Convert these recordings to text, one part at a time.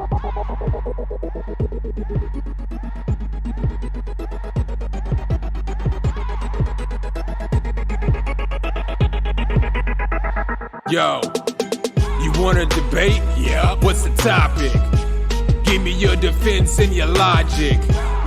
Yo, you want to debate? Yeah. What's the topic? Give me your defense and your logic.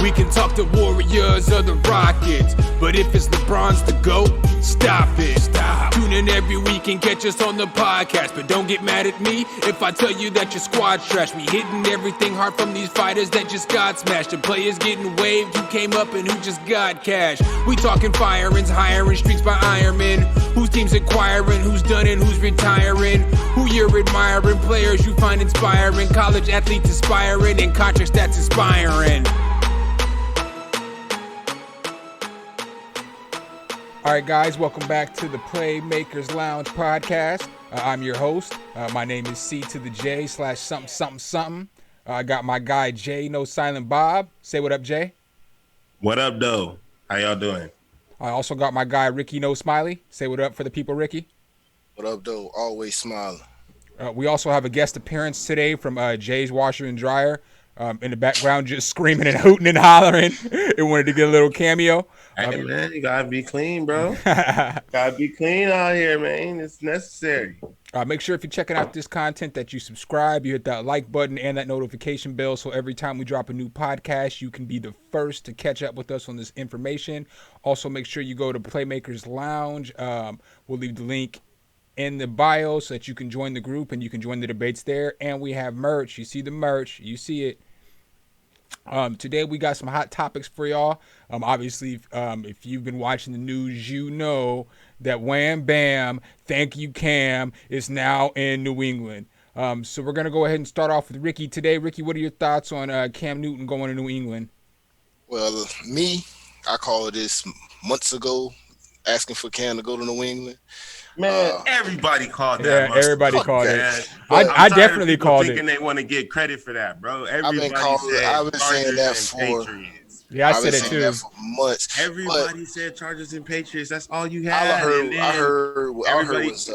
We can talk the Warriors or the Rockets, but if it's LeBron's the GOAT, stop it. Stop. Tune in every week and catch us on the podcast, but don't get mad at me if I tell you that your squad's trash. We hitting everything hard from these fighters that just got smashed. The players getting waived, who came up and who just got cash. We talking firings, hiring streaks by Ironman. Whose team's acquiring, who's done and who's retiring. Who you're admiring, players you find inspiring. College athletes aspiring, and contracts that's inspiring. All right, guys, welcome back to the Playmakers Lounge podcast. I'm your host. My name is C to the J / something. I got my guy, Jay, No Silent Bob. Say what up, Jay. What up, though? How y'all doing? I also got my guy, Ricky No Smiley. Say what up for the people, Ricky. What up, though? Always smiling. We also have a guest appearance today from Jay's Washer and Dryer. In the background, just screaming and hooting and hollering. It wanted to get a little cameo. Hey, man, you gotta be clean, bro. Gotta be clean out here, man. It's necessary. Make sure if you're checking out this content that you subscribe, you hit that like button and that notification bell, so every time we drop a new podcast, you can be the first to catch up with us on this information. Also, make sure you go to Playmakers Lounge. We'll leave the link in the bio so that you can join the group and you can join the debates there. And we have merch. You see the merch. You see it. Today we got some hot topics for y'all. Obviously, if you've been watching the news, you know that Wham Bam, thank you Cam, is now in New England. So we're gonna go ahead and start off with Ricky today. Ricky, what are your thoughts on Cam Newton going to New England? Well, I called this months ago, asking for Cam to go to New England. Man, everybody called that. Yeah, everybody called it. I definitely called thinking it. they want to get credit for that, bro. I've been saying that for. Yeah, I said it too. That for months. Everybody said Chargers and Patriots. That's all you had. I heard everybody was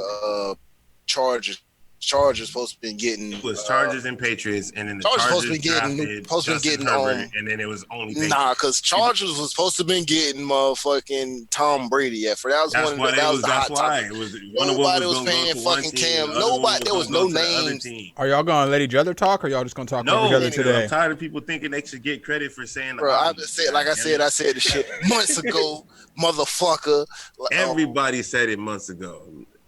Chargers. Chargers supposed to be getting. It was Chargers and Patriots, and then the Chargers Chargers supposed to be getting Herbert, and then it was only Patriots. Nah, because Chargers was supposed to be getting motherfucking Tom Brady at. That was the hot topic. Nobody was paying fucking Cam. Nobody. There was no names. Are y'all gonna let each other talk, or y'all just gonna talk over each other today? I'm tired of people thinking they should get credit for saying. Bro, I said the shit months ago, motherfucker. Everybody said it months ago.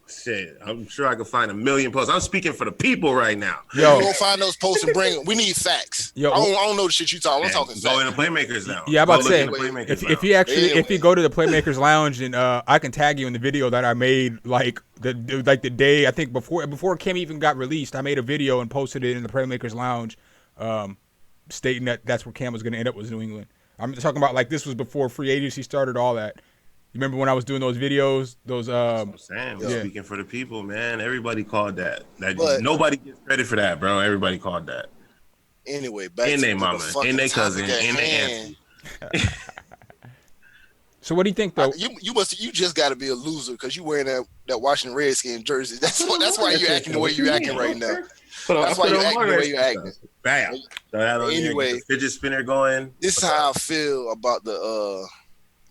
Shit, I'm sure I could find a million posts. I'm speaking for the people right now. Yo, go find those posts and bring them. We need facts. Yo, I don't know the shit you talking. I'm talking facts. Go in the Playmakers now. Yeah, I'm about to say, if you go to the Playmakers Lounge, and I can tag you in the video that I made, like the day, I think before Cam even got released, I made a video and posted it in the Playmakers Lounge, stating that that's where Cam was going to end up, was New England. I'm talking about, like, this was before free agency started, all that. You remember when I was doing those videos? That's what I'm saying. We're speaking for the people, man. Everybody called that. Nobody gets credit for that, bro. Everybody called that. Anyway, back in to their mama, in their cousin, in their auntie. So what do you think, though? You just got to be a loser because you wearing that Washington Redskins jersey. That's why you're acting the way you're acting right now. That's why you're acting the way you're acting. Bam. Anyway, fidget spinner going. This is how I feel about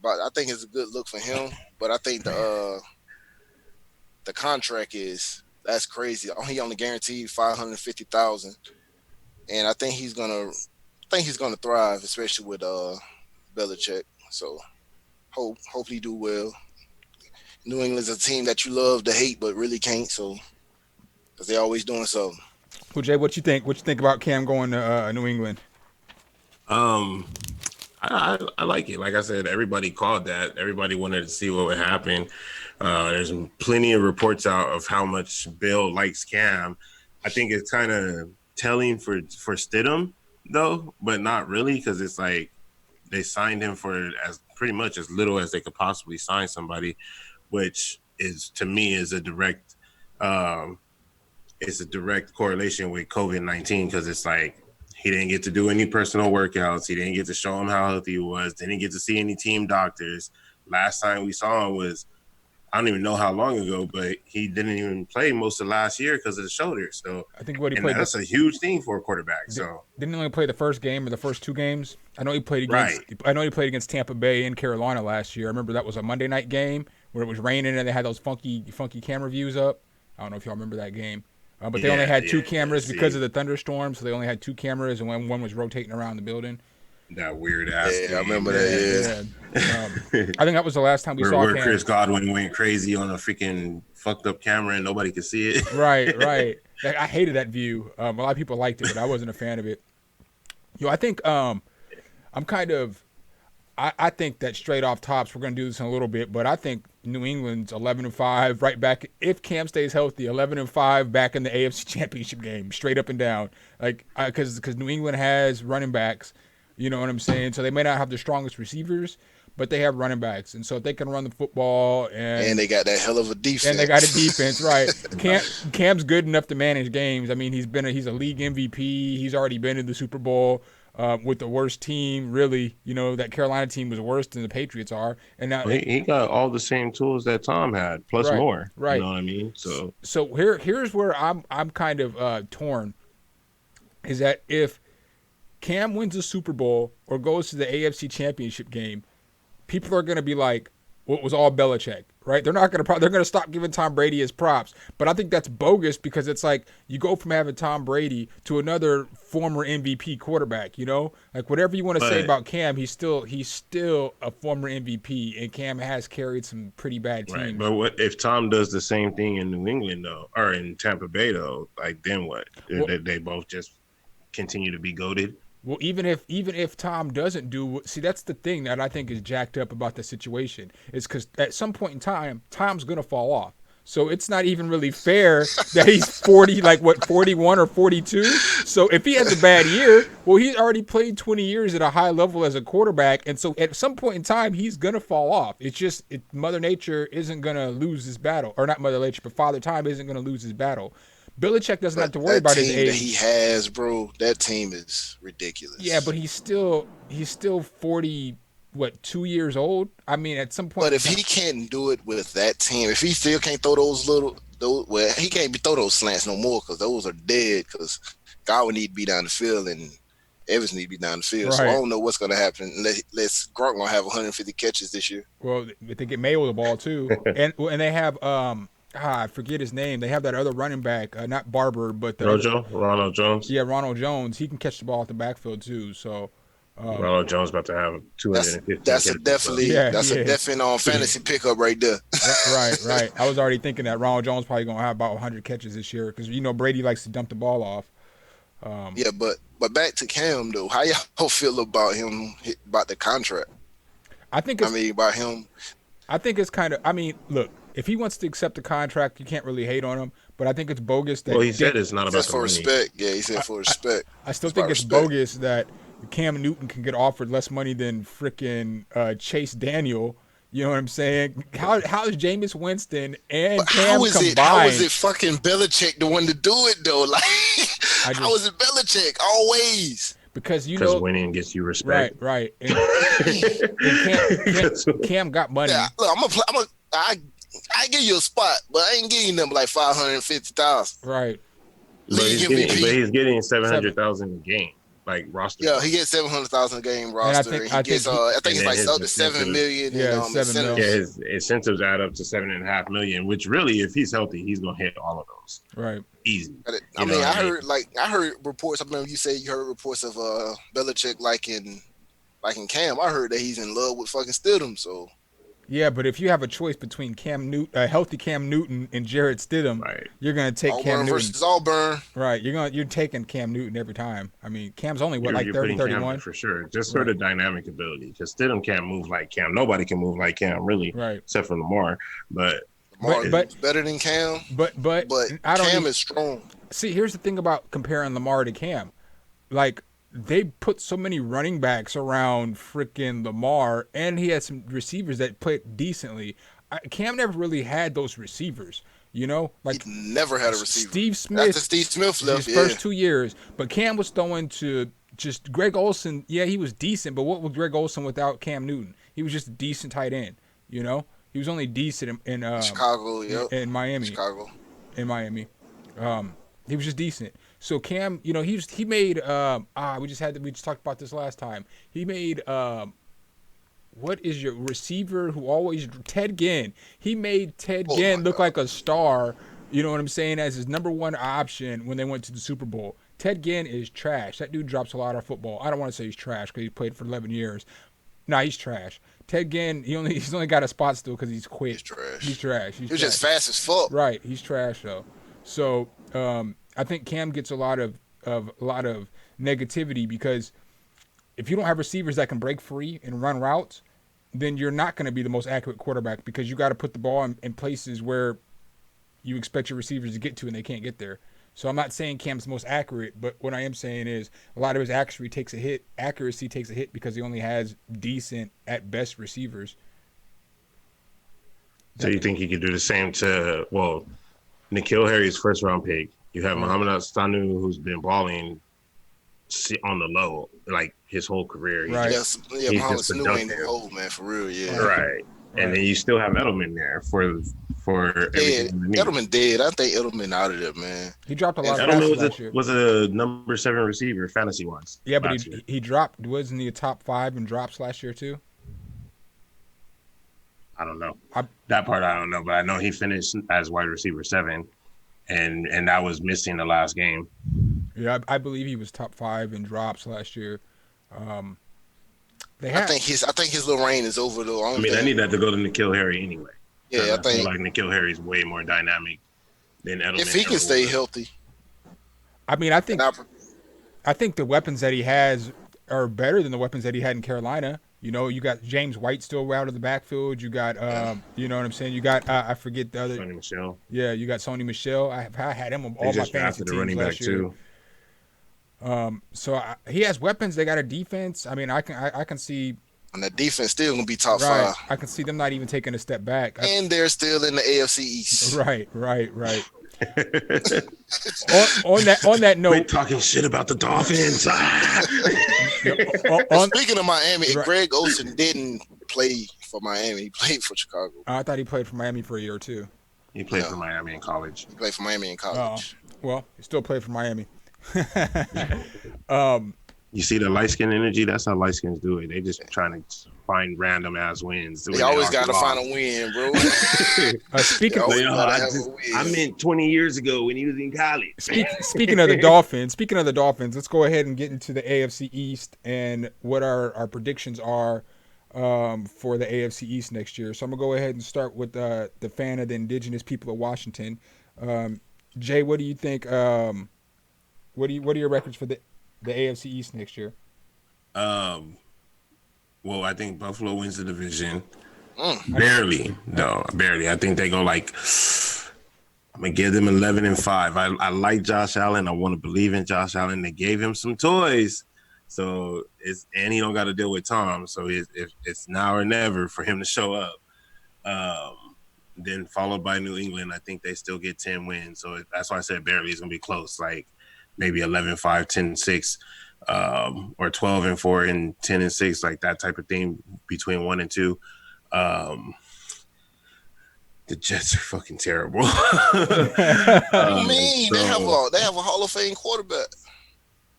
I think it's a good look for him, but I think the contract that's crazy. He only guaranteed $550,000, and I think he's gonna thrive, especially with Belichick. So hopefully he do well. New England's a team that you love to hate, but really can't. So because they're always doing something. Well, Jay, what you think? What you think about Cam going to New England? I like it. Like I said, everybody called that. Everybody wanted to see what would happen. There's plenty of reports out of how much Bill likes Cam. I think it's kind of telling for Stidham, though, but not really, because it's like they signed him for as pretty much as little as they could possibly sign somebody, which is, to me, is a direct correlation with COVID-19, because it's like, he didn't get to do any personal workouts. He didn't get to show him how healthy he was. Didn't get to see any team doctors. Last time we saw him was, I don't even know how long ago, but he didn't even play most of last year because of the shoulder. So, I think what he and played. that's a huge thing for a quarterback. So, Didn't he only play the first game or the first two games? I know he played against. Right. I know he played against Tampa Bay and Carolina last year. I remember that was a Monday night game where it was raining and they had those funky camera views up. I don't know if y'all remember that game, but they only had two cameras because of the thunderstorm, so they only had two cameras, and one was rotating around the building. That weird ass. Yeah, I remember that. Yeah. I think that was the last time we saw Cam. Chris Godwin went crazy on a freaking fucked up camera and nobody could see it. Right. I hated that view. A lot of people liked it, but I wasn't a fan of it. I think I'm kind of. I think that straight off tops, we're going to do this in a little bit, but I think New England's 11-5, right back. If Cam stays healthy, 11-5, back in the AFC Championship game, straight up and down. Like, because New England has running backs, you know what I'm saying. So they may not have the strongest receivers, but they have running backs, and so if they can run the football and they got that hell of a defense. And they got a defense, right? Cam's good enough to manage games. I mean, he's a league MVP. He's already been in the Super Bowl. With the worst team, really, that Carolina team was worse than the Patriots are, and now he got all the same tools that Tom had, plus more. Right. You know what I mean? So here's where I'm kind of torn. Is that if Cam wins the Super Bowl or goes to the AFC Championship game, people are going to be like, "Well, it was all Belichick." Right? They're not going to. They're going to stop giving Tom Brady his props. But I think that's bogus because it's like you go from having Tom Brady to another former MVP quarterback. Like whatever you want to say about Cam, he's still a former MVP, and Cam has carried some pretty bad teams. Right. But what if Tom does the same thing in New England though, or in Tampa Bay though? Like then what? They both just continue to be goated. Well, even if Tom doesn't see, that's the thing that I think is jacked up about the situation is because at some point in time, Tom's gonna fall off. So it's not even really fair that he's 40, 41 or 42. So if he has a bad year, well, he's already played 20 years at a high level as a quarterback, and so at some point in time, he's gonna fall off. It's just Mother Nature isn't gonna lose this battle, or not Mother Nature, but Father Time isn't gonna lose his battle. Belichick doesn't have to worry about his age. That he has, bro, that team is ridiculous. Yeah, but he's still 40, 2 years old? I mean, at some point. But if he can't do it with that team, if he still can't throw he can't throw those slants no more because those are dead because Godwin need to be down the field and Evans need to be down the field. Right. So I don't know what's going to happen unless Gronk going to have 150 catches this year. Well, they get Mayo the ball too. and they have I forget his name. They have that other running back, not Barber, but Ronald Jones. Yeah, Ronald Jones. He can catch the ball at the backfield too. So Ronald Jones about to have 250. That's a definite fantasy pickup right there. Right. I was already thinking that Ronald Jones probably gonna have about 100 catches this year because Brady likes to dump the ball off. Yeah, but back to Cam though. How y'all feel about him about the contract? About him. I think it's kind of. Look. If he wants to accept the contract, you can't really hate on him. But I think it's bogus that. Well, he said it's not about for respect. Yeah, he said for respect. I still think it's bogus that Cam Newton can get offered less money than frickin' Chase Daniel. You know what I'm saying? How is Jameis Winston and Cam combined? How is it fucking Belichick the one to do it though? Like, how is it Belichick always? Because winning gets you respect. Right. And Cam got money. Yeah, look, I give you a spot, but I ain't giving them like 550,000. Right. But he's getting 700,000 a game, like roster. Yeah, he gets 700,000 a game roster. I think it's like up to 7 million. Yeah, 7 million. Yeah, his incentives add up to 7.5 million. Which really, if he's healthy, he's gonna hit all of those. Right. Easy. I heard reports. I remember you said you heard reports of Belichick like in Cam. I heard that he's in love with fucking Stidham. So. Yeah, but if you have a choice between healthy Cam Newton and Jarrett Stidham, you're gonna take Cam Newton versus Auburn. Right, you're taking Cam Newton every time. I mean, Cam's only 30, 31 for sure. Just sort of dynamic ability because Stidham can't move like Cam. Nobody can move like Cam, really, right? Except for Lamar. But is better than Cam. But Cam is strong. See, here's the thing about comparing Lamar to Cam, like. They put so many running backs around freaking Lamar, and he had some receivers that played decently. Cam never really had those receivers, he never had a receiver. Steve Smith. After Steve Smith left, his first 2 years, but Cam was throwing to just Greg Olsen. Yeah, he was decent, but what was Greg Olsen without Cam Newton? He was just a decent tight end. He He was only decent in Chicago, yep. in Miami. Chicago. In Miami, he was just decent. So Cam, he made we just talked about this last time. He made what is your receiver who always Ted Ginn? He made Ted Ginn look like a star. You know what I'm saying? As his number one option when they went to the Super Bowl. Ted Ginn is trash. That dude drops a lot of football. I don't want to say he's trash because he played for 11 years. Nah, he's trash. Ted Ginn, he's only got a spot still because he's quick. He's trash. He's just fast as fuck. Right. He's trash though. So I think Cam gets a lot of negativity because if you don't have receivers that can break free and run routes, then you're not going to be the most accurate quarterback because you got to put the ball in places where you expect your receivers to get to and they can't get there. So I'm not saying Cam's the most accurate, but what I am saying is a lot of his accuracy takes a hit because he only has decent at best receivers. So you think he could do the same to N'Keal Harry's first round pick? You have Muhammad Sanu, who's been balling on the low like his whole career. Right. Yes, yeah, Muhammad Sanu ain't old, man, for real, yeah. Right. And then you still have Edelman there for everything. Edelman dead. I think Edelman out of there, man. He dropped a lot of passes last year. Was a number 7 receiver fantasy wise. Yeah, but he dropped. Wasn't he a top 5 in drops last year too? I don't know. That part I don't know, but I know he finished as wide receiver 7, and that was missing the last game. Yeah, I believe he was top 5 in drops last year. I think his little reign is over though. I need that to go to N'Keal Harry anyway. Yeah, I think feel like N'Keal Harry's way more dynamic than Edelman. If he can stay healthy. I mean, I think the weapons that he has are better than the weapons that he had in Carolina. You got James White still out of the backfield. You got, you know what I'm saying? You got, I forget the other. Sony Michel. Yeah, you got Sony Michel. I had him on all my fantasy teams running last back year. Too. So he has weapons. They got a defense. I mean, I can see. And the defense still gonna be top 5. I can see them not even taking a step back. And they're still in the AFC East. Right. on that note, quit talking shit about the Dolphins. Speaking of Miami, Greg Olsen didn't play for Miami. He played for Chicago. I thought he played for Miami for a year or two. He played for Miami in college. He played for Miami in college. Well, he still played for Miami. You see the light skin energy? That's how light skins do it. They just trying to find random ass wins. They always got to find a win, bro. I meant 20 years ago when he was in college. Speaking of the Dolphins, let's go ahead and get into the AFC East and what our predictions are for the AFC East next year. So I'm gonna go ahead and start with the fan of the indigenous people of Washington. Jay, what do you think? What are your records for the AFC East next year? Well, I think Buffalo wins the division. Barely. I think they go I'm gonna give them 11-5. I like Josh Allen. I want to believe in Josh Allen. They gave him some toys, so he don't got to deal with Tom. So it's now or never for him to show up. Then followed by New England. I think they still get 10 wins. So that's why I said barely is gonna be close. Like maybe 11-5, 10-6. Or 12-4 and 10-6, like that type of thing between 1 and 2. The Jets are fucking terrible. They have a Hall of Fame quarterback.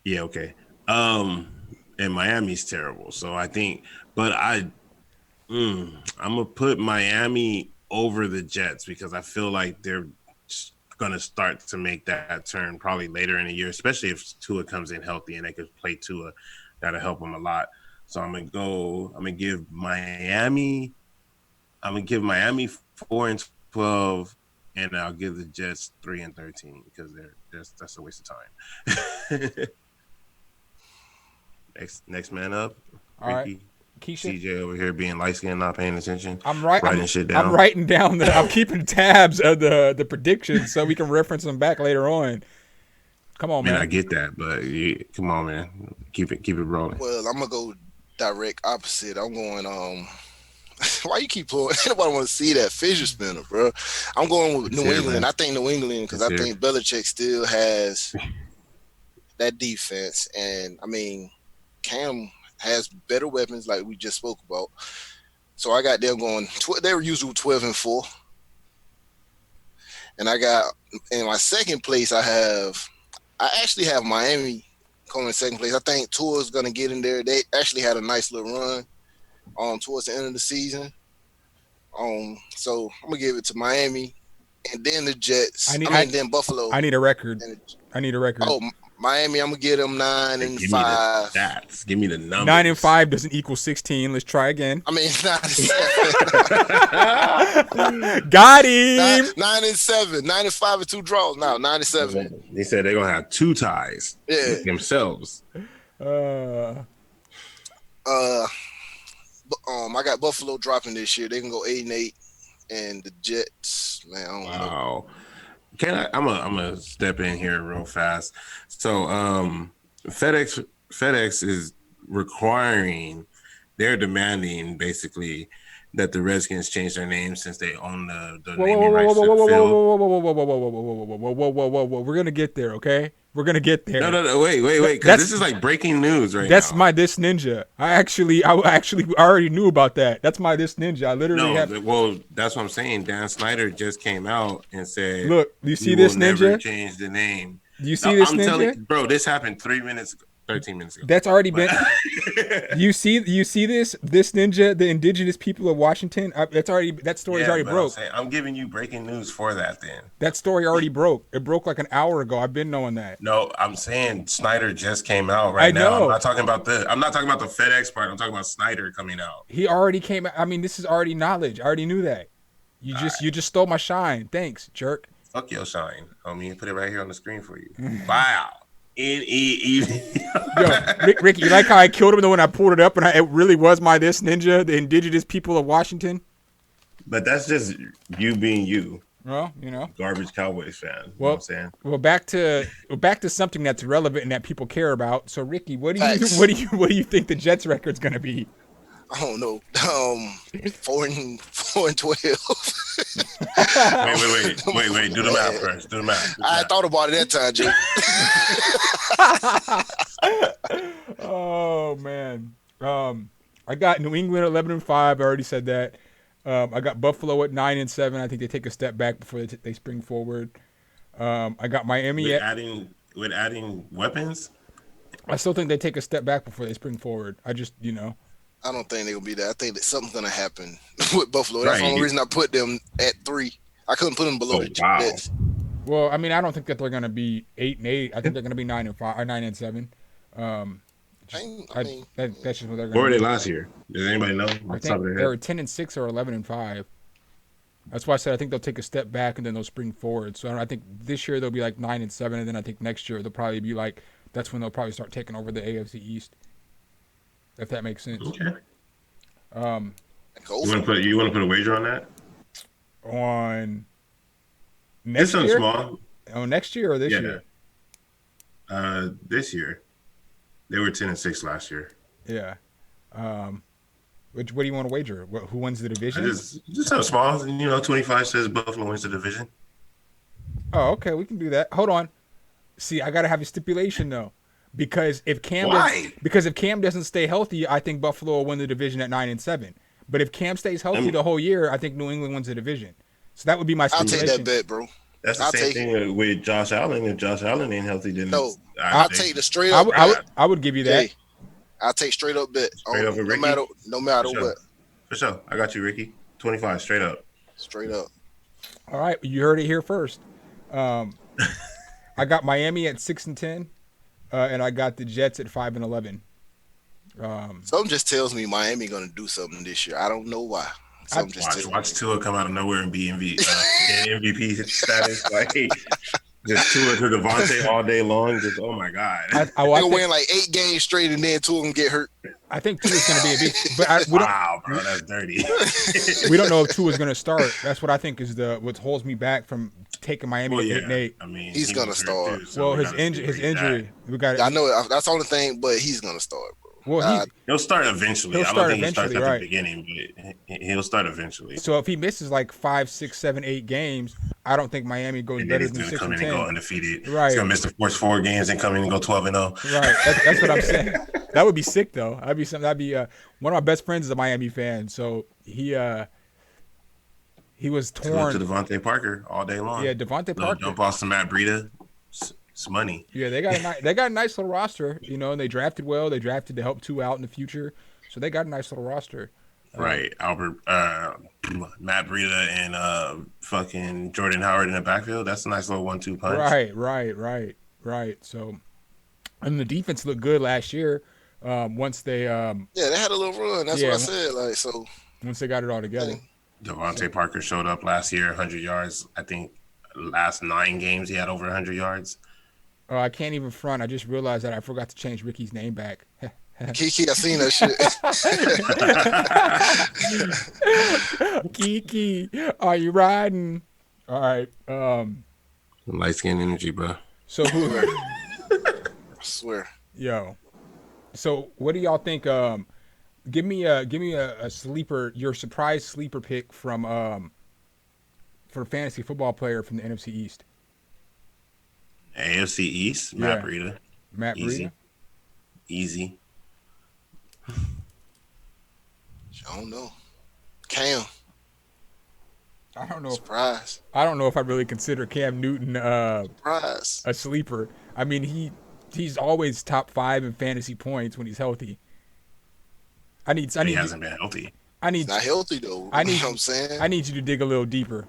Yeah, okay. And Miami's terrible. So I think, but I'm gonna put Miami over the Jets because I feel like they're going to start to make that turn probably later in the year, especially if Tua comes in healthy and they could play Tua. That'll help them a lot. So I'm going to give Miami 4-12, and I'll give the Jets 3-13 because that's a waste of time. Next man up. All right. Keisha? CJ over here being light skinned, not paying attention. I'm writing down I'm keeping tabs of the predictions so we can reference them back later on. Come on, man. I get that, but come on, man. Keep it rolling. Well, I'm gonna go direct opposite. I'm going why you keep pulling? Nobody want to see that fissure spinner, bro. I'm going with New England. I think New England because I think Belichick still has that defense, and I mean Cam has better weapons like we just spoke about. So I got them going. They were usually 12-4, and I got in my second place. I actually have Miami coming in second place. I think Tua's gonna get in there. They actually had a nice little run towards the end of the season. So I'm gonna give it to Miami, and then the Jets. Then Buffalo. I need a record. Oh, Miami, I'm gonna give them 9-5. Give me the stats. Give me the numbers. 9-5 doesn't equal 16. Let's try again. I mean, 9-7. Got him. 9-7. 9-5 and 2 draws. No, 9-7. They said they're gonna have 2 ties. Yeah. Themselves. I got Buffalo dropping this year. They can go 8-8, and the Jets, man, I don't know. I'm gonna step in here real fast. So FedEx is they're demanding basically that the Redskins change their name since they own the naming rights to the field. Whoa. We're gonna get there, okay? We're gonna get there. No, wait, because this is like breaking news right now. That's my This Ninja. I already knew about that. That's my This Ninja. I literally well, that's what I'm saying. Dan Snyder just came out and said, "Look, do you see this Ninja? Never change the name." Do you see this Ninja? Bro, this happened 13 minutes ago. That's already been. You see this Ninja, the indigenous people of Washington. That story's already broke. I'm giving you breaking news for that. Then that story already broke. It broke like an hour ago. I've been knowing that. No, I'm saying Snyder just came out right now. I'm not talking about the FedEx part. I'm talking about Snyder coming out. He already came out. I mean, this is already knowledge. I already knew that. You just stole my shine. Thanks, jerk. Fuck your shine, homie. Put it right here on the screen for you. Wow. Yo, Ricky, you like how I killed him when I pulled it up and it really was my This Ninja, the indigenous people of Washington? But that's just you being you. Well, garbage Cowboys fan. You know what I'm saying? Well, back to something that's relevant and that people care about. So, Ricky, what do you think the Jets' record's gonna be? I don't know. 4-12. Wait. Do the math first. Do the math. I thought about it that time, Jay. Oh man. I got New England at 11-5. I already said that. I got Buffalo at 9-7. I think they take a step back before they spring forward. I got Miami with adding weapons. I still think they take a step back before they spring forward. I just I don't think they're going to be there. I think that something's going to happen with Buffalo. That's the only reason I put them at 3. I couldn't put them below the Jets. Well, I mean, I don't think that they're going to be 8-8. I think they're going to be 9-5 or 9-7. That's just what they're going to be. Where were they last year? Does anybody know? I think they were 10-6 or 11-5. That's why I said I think they'll take a step back and then they'll spring forward. So I think this year they'll be like 9-7, and then I think next year they'll probably be like, that's when they'll probably start taking over the AFC East. If that makes sense. Okay. You want to put a wager on that? On next year? This one's small. Oh, next year or this year? This year. They were 10-6 last year. Yeah. What do you want to wager? Who wins the division? Just something small. 25 says Buffalo wins the division. Oh, okay. We can do that. Hold on. See, I gotta have a stipulation though. Because if Cam doesn't stay healthy, I think Buffalo will win the division at 9-7. But if Cam stays healthy the whole year, I think New England wins the division. So that would be my stipulation. I'll take that bet, bro. That's the same thing with Josh Allen. If Josh Allen ain't healthy, then I'll take the straight up. I would give you that. I'll take straight up bet. Straight up with Ricky? No matter what. For sure. I got you, Ricky. 25 straight up. Straight up. All right, you heard it here first. I got Miami at 6-10. And I got the Jets at 5-11. Something just tells me Miami gonna do something this year. I don't know why. Watch Tua come out of nowhere and be MVP status. Like just Tua to Devontae all day long. Just oh my god. They'll win like 8 games straight and then Tua can get hurt. I think Tua's gonna be a big. But wow, bro, that's dirty. We don't know if Tua's gonna start. That's what I think is what holds me back from taking Miami at 8-8. I mean, he's gonna start. Too, so his injury. We got. I know that's the only thing, but he's gonna start, bro. Well, he'll start eventually. I don't think he starts at the beginning, but he'll start eventually. So if he misses like 5, 6, 7, 8 games, I don't think Miami goes better than 6-10. He's gonna come in and go undefeated. Right. He's gonna miss the first 4 games and come in and go 12-0. Right. That's what I'm saying. That would be sick though. That'd be something. That'd be one of my best friends is a Miami fan, so he was Salute to torn. Devontae Parker all day Yeah, long. Devontae Little Parker. jump off to Matt Breida. It's money. Yeah, they got a nice little roster, and they drafted well. They drafted to help two out in the future, so they got a nice little roster. Right. Matt Breida and fucking Jordan Howard in the backfield. That's a nice little 1-2 punch. Right. So, and the defense looked good last year. Once they Yeah, they had a little run. That's what I said. Once they got it all together. Devontae Parker showed up last year, 100 yards. I think last 9 games he had over 100 yards. Oh, I can't even front. I just realized that I forgot to change Ricky's name back. Kiki, I seen that shit. Kiki, are you riding? All right. Light skin energy, bro. So who? I swear. Yo. So what do y'all think? Give me a sleeper. Your surprise sleeper pick from for a fantasy football player from the NFC East. AFC East, Matt Breida. Matt Breida. Easy. I don't know. Cam. I don't know. Surprise. I don't know if I really consider Cam Newton surprise a sleeper. I mean, he's always top 5 in fantasy points when he's healthy. He hasn't been healthy. He's not healthy though. You know what I'm saying? I need you to dig a little deeper.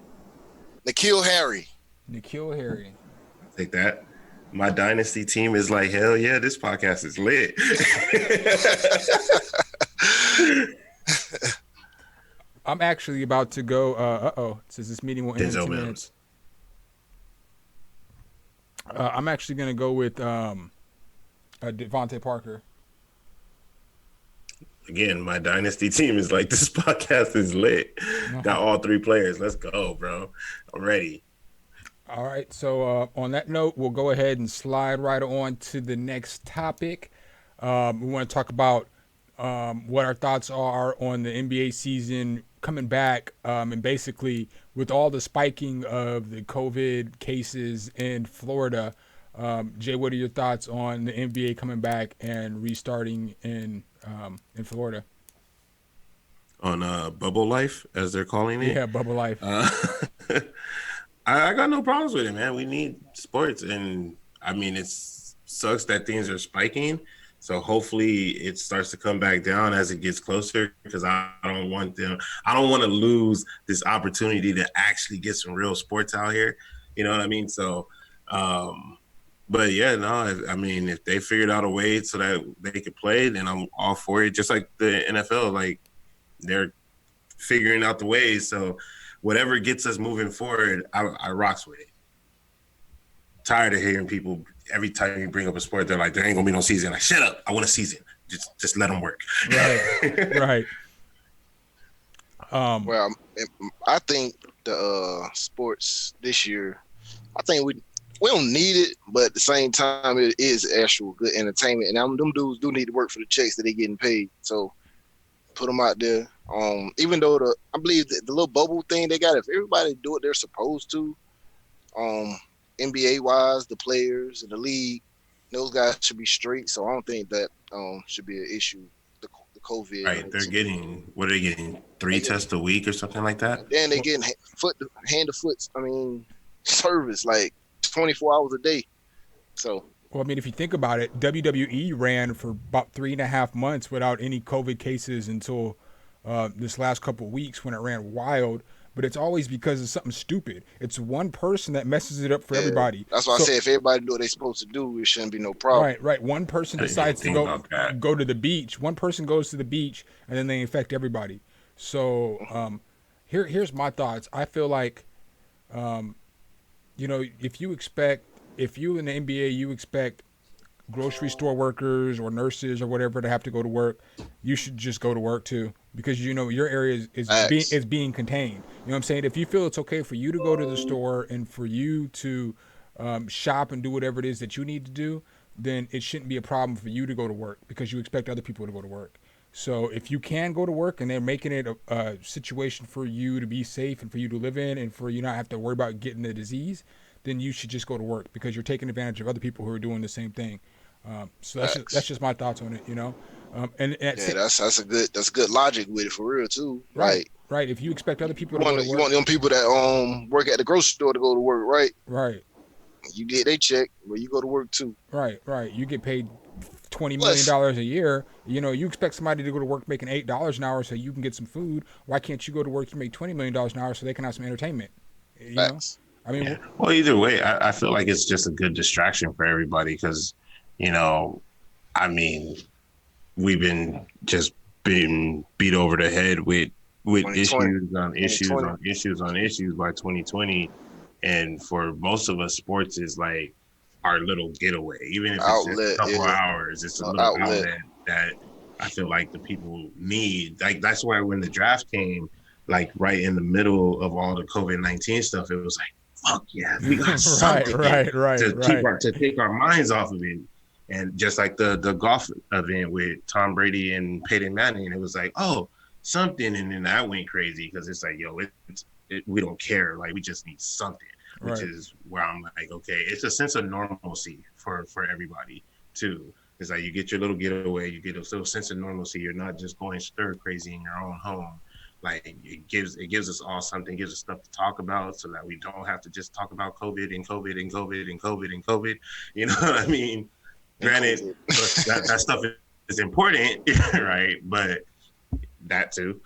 N'Keal Harry. Take that. My dynasty team is like, hell yeah, this podcast is lit. I'm actually about to go. It says this meeting will end in 2 minutes. I'm actually going to go with Devontae Parker. Again, my dynasty team is like, this podcast is lit. Got all 3 players. Let's go, bro. I'm ready. All right. So on that note, we'll go ahead and slide right on to the next topic. We want to talk about what our thoughts are on the NBA season coming back, and basically with all the spiking of the COVID cases in Florida. Jay, what are your thoughts on the NBA coming back and restarting in Florida? On bubble life, as they're calling it. Yeah, bubble life. I got no problems with it, man. We need sports, and I mean, it sucks that things are spiking. So hopefully it starts to come back down as it gets closer, because I don't want to lose this opportunity to actually get some real sports out here. You know what I mean? So, but yeah, no, I mean, if they figured out a way so that they could play, then I'm all for it. Just like the NFL, like they're figuring out the ways. So whatever gets us moving forward, I rocks with it. Tired of hearing people every time you bring up a sport, they're like, there ain't gonna be no season. Like, shut up, I want a season. Just let them work. Right. Well, I think the sports this year, I think we don't need it, but at the same time, it is actual good entertainment. And them dudes do need to work for the checks that they're getting paid. So put them out there. Even though I believe the little bubble thing they got, if everybody do what they're supposed to, NBA wise, the players and the league, those guys should be straight. So I don't think that should be an issue. The COVID. Right, what are they getting? 3 tests a week or something like that? Then they getting hand to foot. I mean, service like 24 hours a day. So. Well, I mean, if you think about it, WWE ran for about 3.5 months without any COVID cases until this last couple of weeks when it ran wild. But it's always because of something stupid. It's one person that messes it up for everybody. That's why I say if everybody do what they're supposed to do, it shouldn't be no problem. Right. One person decides to go to the beach. One person goes to the beach, and then they infect everybody. So here's my thoughts. I feel like, if you in the NBA, you expect grocery store workers or nurses or whatever to have to go to work, you should just go to work too, because your area is being contained. You know what I'm saying? If you feel it's okay for you to go to the store and for you to shop and do whatever it is that you need to do, then it shouldn't be a problem for you to go to work because you expect other people to go to work. So if you can go to work and they're making it a situation for you to be safe and for you to live in and for you not have to worry about getting the disease, then you should just go to work because you're taking advantage of other people who are doing the same thing. So that's just my thoughts on it, you know. Yeah, that's a good logic with it for real too. Right, Like right. If you expect other people you to go to you work, want them people that work at the grocery store to go to work, right? right, You get they check, but you go to work too. right, right. You get paid $20 million Plus, a year. You know, you expect somebody to go to work making $8 an hour so you can get some food. Why can't you go to work and make $20 million an hour so they can have some entertainment? You know, facts. I mean, Well, either way, I feel like it's just a good distraction for everybody because, you know, I mean, we've been just being beat over the head with 2020, issues on issues 2020 on issues on issues by 2020, and for most of us, sports is like our little getaway. Even if it's just a outlet, couple of yeah, hours, it's a little outlet. outlet that I feel like the people need. Like that's why when the draft came, like right in the middle of all the COVID-19 stuff, it was like, fuck yeah, we got right, something right, right, right. to take our minds off of it. And just like the golf event with Tom Brady and Peyton Manning, it was like, oh, something, and then that went crazy because it's like, yo, we don't care, like we just need something, which Right. is where I'm like, okay, it's a sense of normalcy for everybody too. It's like you get your little getaway, you get a little sense of normalcy. You're not just going stir crazy in your own home. Like it gives us all something, gives us stuff to talk about, so that we don't have to just talk about COVID and COVID and COVID and COVID and COVID. You know what I mean? Granted, that stuff is important, right? But that too,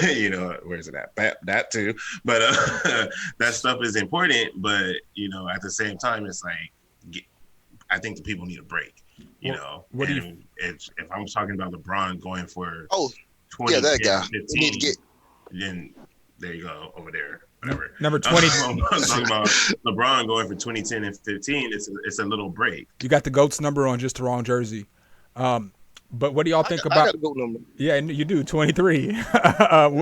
you know, where's it at? That too, but that stuff is important. But you know, at the same time, it's like I think the people need a break. You know, what and do you? if I'm talking about LeBron going for Oh, 20, yeah, that guy. 15, We need to get. then there you go over there. Whatever. Number 20. I'm talking about LeBron going for 2010 and 15. It's a little break. You got the GOAT's number on just the wrong jersey. But what do y'all think I about? got to go number. Yeah, you do 23.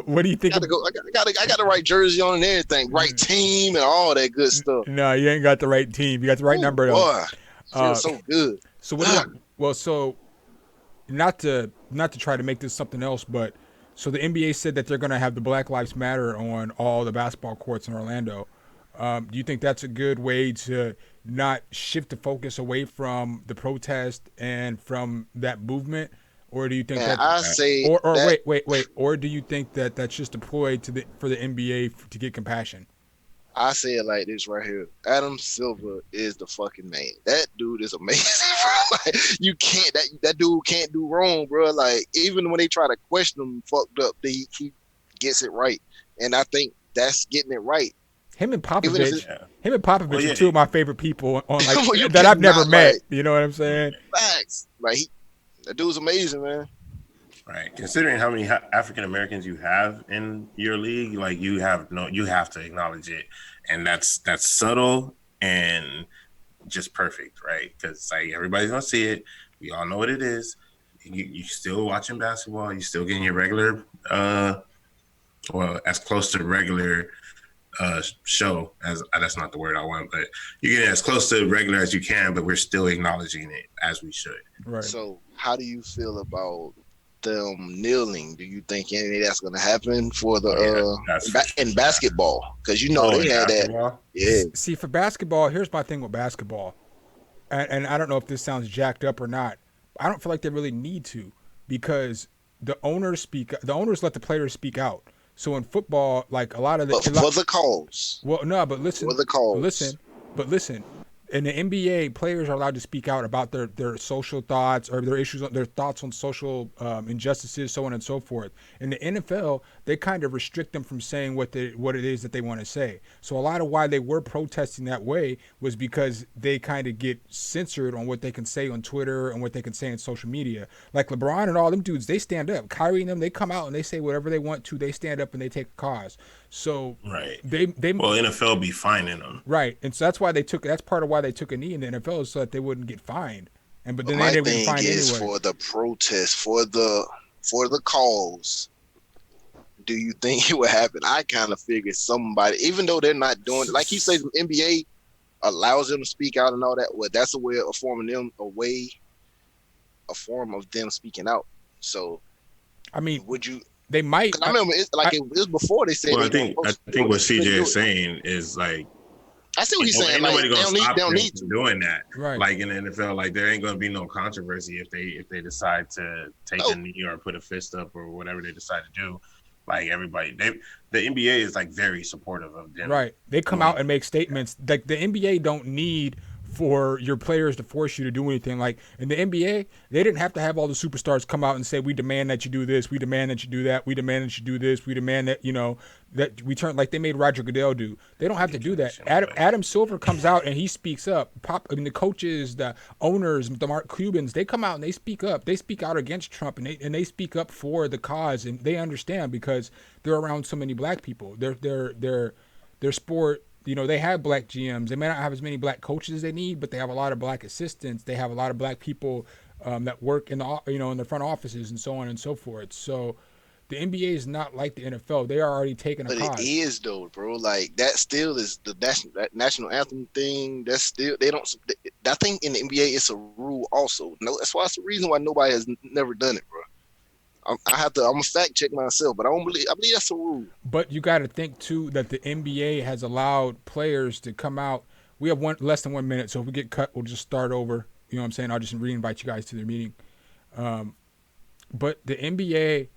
What do you think? I gotta go. I got the right jersey on and everything, right team and all that good stuff. No, you ain't got the right team. You got the right number though. Boy, feels so good. So what? Well, so not to try to make this something else, but so the NBA said that they're going to have the Black Lives Matter on all the basketball courts in Orlando. Do you think that's a good way to not shift the focus away from the protest and from that movement, or do you think And that? I say, Or that, wait, or do you think that that's just a ploy for the NBA to get compassion? I say it like this right here. Adam Silver is the fucking man. That dude is amazing, bro. Like, you can't that dude can't do wrong, bro. Like even when they try to question him, fucked up, he gets it right, and I think that's getting it right. Him and Even if Popovich are two of my favorite people on Well, like you that I've never cannot, met. like- You know what I'm saying? facts, like that dude's amazing, man. Right. Considering how many African Americans you have in your league, like you have to acknowledge it, and that's subtle and just perfect, right? Because like everybody's gonna see it. We all know what it is. You still watching basketball. You still getting your regular, well, as close to regular show as that's not the word I want, but you're getting as close to regular as you can. But we're still acknowledging it as we should. Right. So, how do you feel about them kneeling? Do you think any of that's going to happen for the in basketball? Because you know they had that. Yeah. See, for basketball, here's my thing with basketball, and I don't know if this sounds jacked up or not. I don't feel like they really need to, because the owners let the players speak out. So in football, like a lot of for the cause. Well, no, but listen. For the cause. Listen. In the NBA, players are allowed to speak out about their social thoughts or their thoughts on social injustices, so on and so forth. In the NFL, they kind of restrict them from saying what it is that they want to say. So a lot of why they were protesting that way was because they kind of get censored on what they can say on Twitter and what they can say in social media. Like LeBron and all them dudes, they stand up. Kyrie and them, they come out and they say whatever they want to. They stand up and they take a cause. So right. They NFL be fining them. Right, and so that's part of why they took a knee in the NFL, is so that they wouldn't get fined. But then my they didn't thing get fined is anyway. for the protest, for the cause. Do you think it would happen? I kind of figured somebody, even though they're not doing it, like you say, the NBA allows them to speak out and all that. Well, that's a way of a form of them speaking out. So, I mean, would you? They might. I remember it was before they said. Well, I think what CJ is saying is like I see what he's saying. Ain't Like, nobody they gonna stop don't them need from to. doing that. Right. Like in the NFL, like there ain't gonna be no controversy if they decide to take a knee or put a fist up or whatever they decide to do. Like everybody, the NBA is like very supportive of them. Right. They come out and make statements. Like the NBA don't need for your players to force you to do anything. Like in the NBA, they didn't have to have all the superstars come out and say, we demand that you do this, we demand that you do that, we demand that you do this, we demand that, that we turn, like they made Roger Goodell do. They don't have to do that. Adam Silver comes out and he speaks up. The coaches, the owners, the Mark Cubans, they come out and they speak up. They speak out against Trump and they speak up for the cause, and they understand because they're around so many black people. Their sport, they have black GMs. They may not have as many black coaches as they need, but they have a lot of black assistants. They have a lot of black people that work in the in the front offices and so on and so forth. So the NBA is not like the NFL. They are already taking a cause. But it is though, bro. Like that still is that national anthem thing. That's still they don't. I think in the NBA it's a rule also. No, that's why it's the reason why nobody has never done it, bro. I'm gonna fact check myself, but I believe that's a rule. But you got to think too that the NBA has allowed players to come out. We have less than 1 minute, so if we get cut, we'll just start over. You know what I'm saying? I'll just re-invite you guys to their meeting. But the NBA,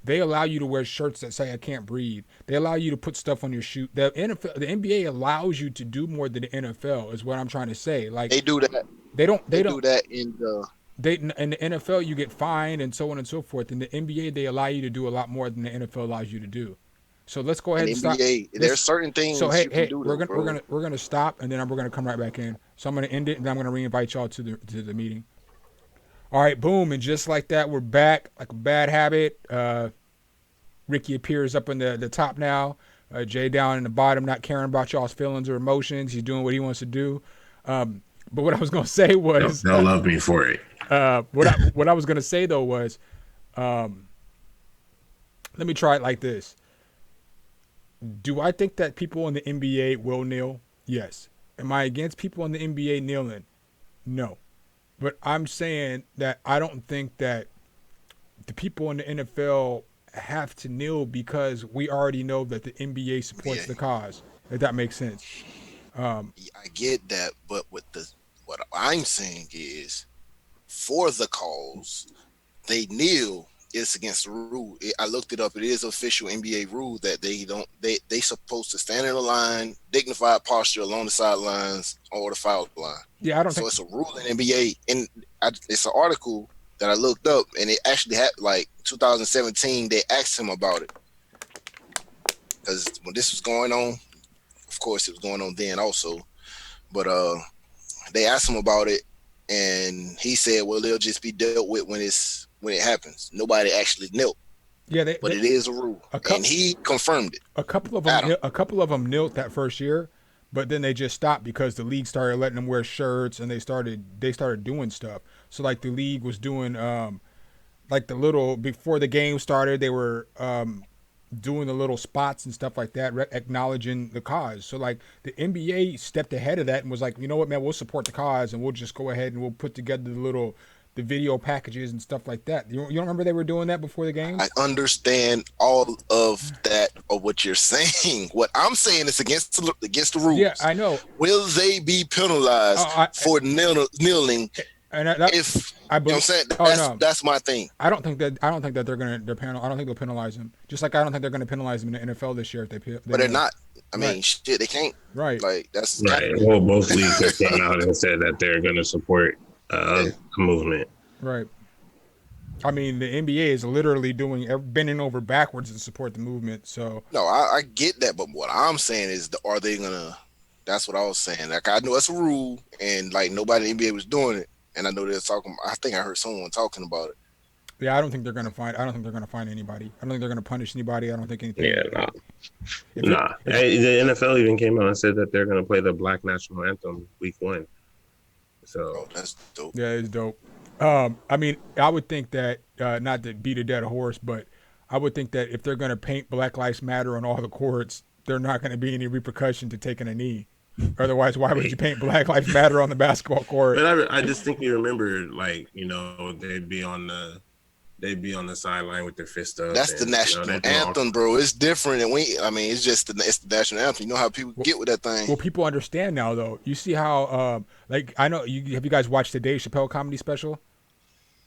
they allow you to wear shirts that say "I can't breathe." They allow you to put stuff on your shoe. The NBA allows you to do more than the NFL. Is what I'm trying to say. Like they do that. They don't do that in the. In the NFL, you get fined and so on and so forth. In the NBA, they allow you to do a lot more than the NFL allows you to do. So let's go ahead and stop. There's certain things. So you can do we're gonna stop and then we're gonna come right back in. So I'm gonna end it and then I'm gonna re-invite y'all to the meeting. All right, boom, and just like that, we're back like a bad habit. Ricky appears up in the top now. Jay down in the bottom, not caring about y'all's feelings or emotions. He's doing what he wants to do. But what I was gonna say was they'll love me for it. What I was gonna say though was, let me try it like this. Do I think that people in the NBA will kneel? Yes. Am I against people in the NBA kneeling? No. But I'm saying that I don't think that the people in the NFL have to kneel because we already know that the NBA supports the cause. If that makes sense. I get that, but what I'm saying is, for the cause, they kneel. It's against the rule. I looked it up. It is official NBA rule that they supposed to stand in a line, dignified posture along the sidelines or the foul line. Yeah, I don't think so. It's a rule in NBA, and it's an article that I looked up, and it actually had like 2017. They asked him about it because when this was going on, of course, it was going on then also, but they asked him about it, and he said, "Well, they'll just be dealt with when it happens." Nobody actually knelt. Yeah, but it is a rule, and he confirmed it. A couple of them knelt that first year, but then they just stopped because the league started letting them wear shirts, and they started doing stuff. So like the league was doing, like the little before the game started, they were doing the little spots and stuff like that, acknowledging the cause. So like the NBA stepped ahead of that and was like, you know what, man, we'll support the cause and we'll just go ahead and we'll put together the video packages and stuff like that. You don't remember they were doing that before the game? I understand all of that of what you're saying. What I'm saying is against the rules. Yeah, I know. Will they be penalized for kneeling? And you know what I'm saying? That's my thing. I don't think that they're I don't think they'll penalize him. Just like I don't think they're gonna penalize him in the NFL this year if they but they're not. I mean, shit, they can't. Right. Like that's right. Well, both leagues have came out and said that they're gonna support the movement. Right. I mean, the NBA is literally bending over backwards to support the movement. So no, I get that, but what I'm saying is, are they gonna? That's what I was saying. Like I know it's a rule, and like nobody in the NBA was doing it. And I know they're talking. I think I heard someone talking about it. Yeah, I don't think they're gonna find anybody. I don't think they're gonna punish anybody. I don't think anything. Yeah, nah. The NFL even came out and said that they're gonna play the Black National Anthem week 1. So that's dope. Yeah, it's dope. I mean, I would think that not to beat a dead horse, but I would think that if they're gonna paint Black Lives Matter on all the courts, there's not gonna be any repercussion to taking a knee. Otherwise, why would you paint Black Lives Matter on the basketball court? But I just think you remember, like, they'd be on they be on the sideline with their fist up. That's the national anthem, bro. It's different, and it's just it's the national anthem. You know how people get with that thing. Well, people understand now, though. You see how, I know have you guys watched the Dave Chappelle comedy special?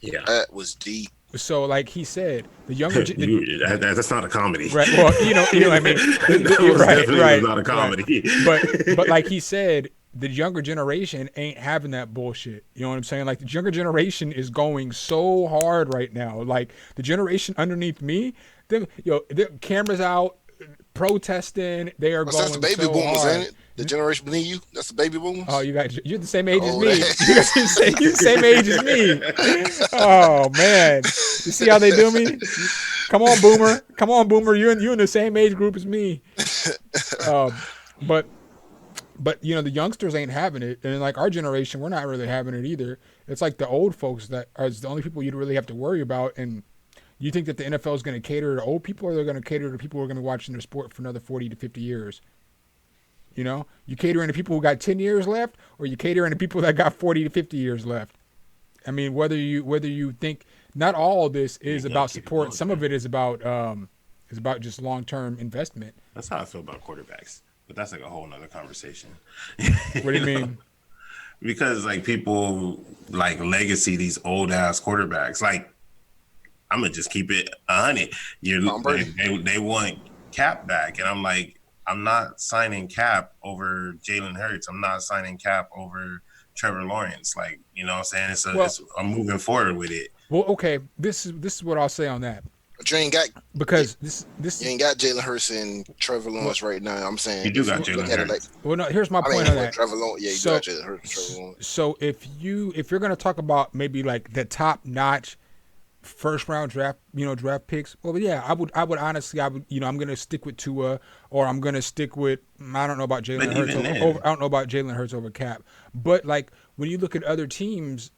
Yeah, that was deep. So, like he said, the younger that's not a comedy, right? Well, you know what I mean. Definitely not a comedy. Right. But like he said, the younger generation ain't having that bullshit. You know what I'm saying? Like the younger generation is going so hard right now. Like the generation underneath me, the cameras out, protesting. They are going. That's the baby so boomers, hard. ain't it? The generation beneath you, that's the baby boomers. Oh, you're the same age as me. You're the same age as me. Oh man, you see how they do me? Come on, boomer. You're in the same age group as me. But the youngsters ain't having it, and like our generation, we're not really having it either. It's like the old folks that are the only people you'd really have to worry about. And you think that the NFL is going to cater to old people, or they're going to cater to people who are going to be watching their sport for another 40 to 50 years? You know, you catering to people who got 10 years left, or you catering to people that got 40 to 50 years left. I mean, whether you think not all of this is about support, some of it is about just long-term investment. That's how I feel about quarterbacks, but that's like a whole nother conversation. What do you mean? Because like people like legacy these old ass quarterbacks. Like I'm gonna just keep it 100. They want Cap back, and I'm like, I'm not signing Cap over Jalen Hurts. I'm not signing Cap over Trevor Lawrence. Like, you know what I'm saying? I'm moving forward with it. Well, okay. This is what I'll say on that. But you ain't got because you ain't got Jalen Hurts and Trevor Lawrence right now. I'm saying you do got Jalen Hurts. Like, well, no. Here's my point on that. Trevor Lawrence, yeah, you got Jalen Hurts and Trevor Lawrence. So if you're gonna talk about maybe like the top notch first round draft picks, well, yeah, I would honestly, I'm gonna stick with Tua, or I'm gonna stick with, I don't know about Jalen Hurts I don't know about Jalen Hurts over Cap, but like when you look at other teams.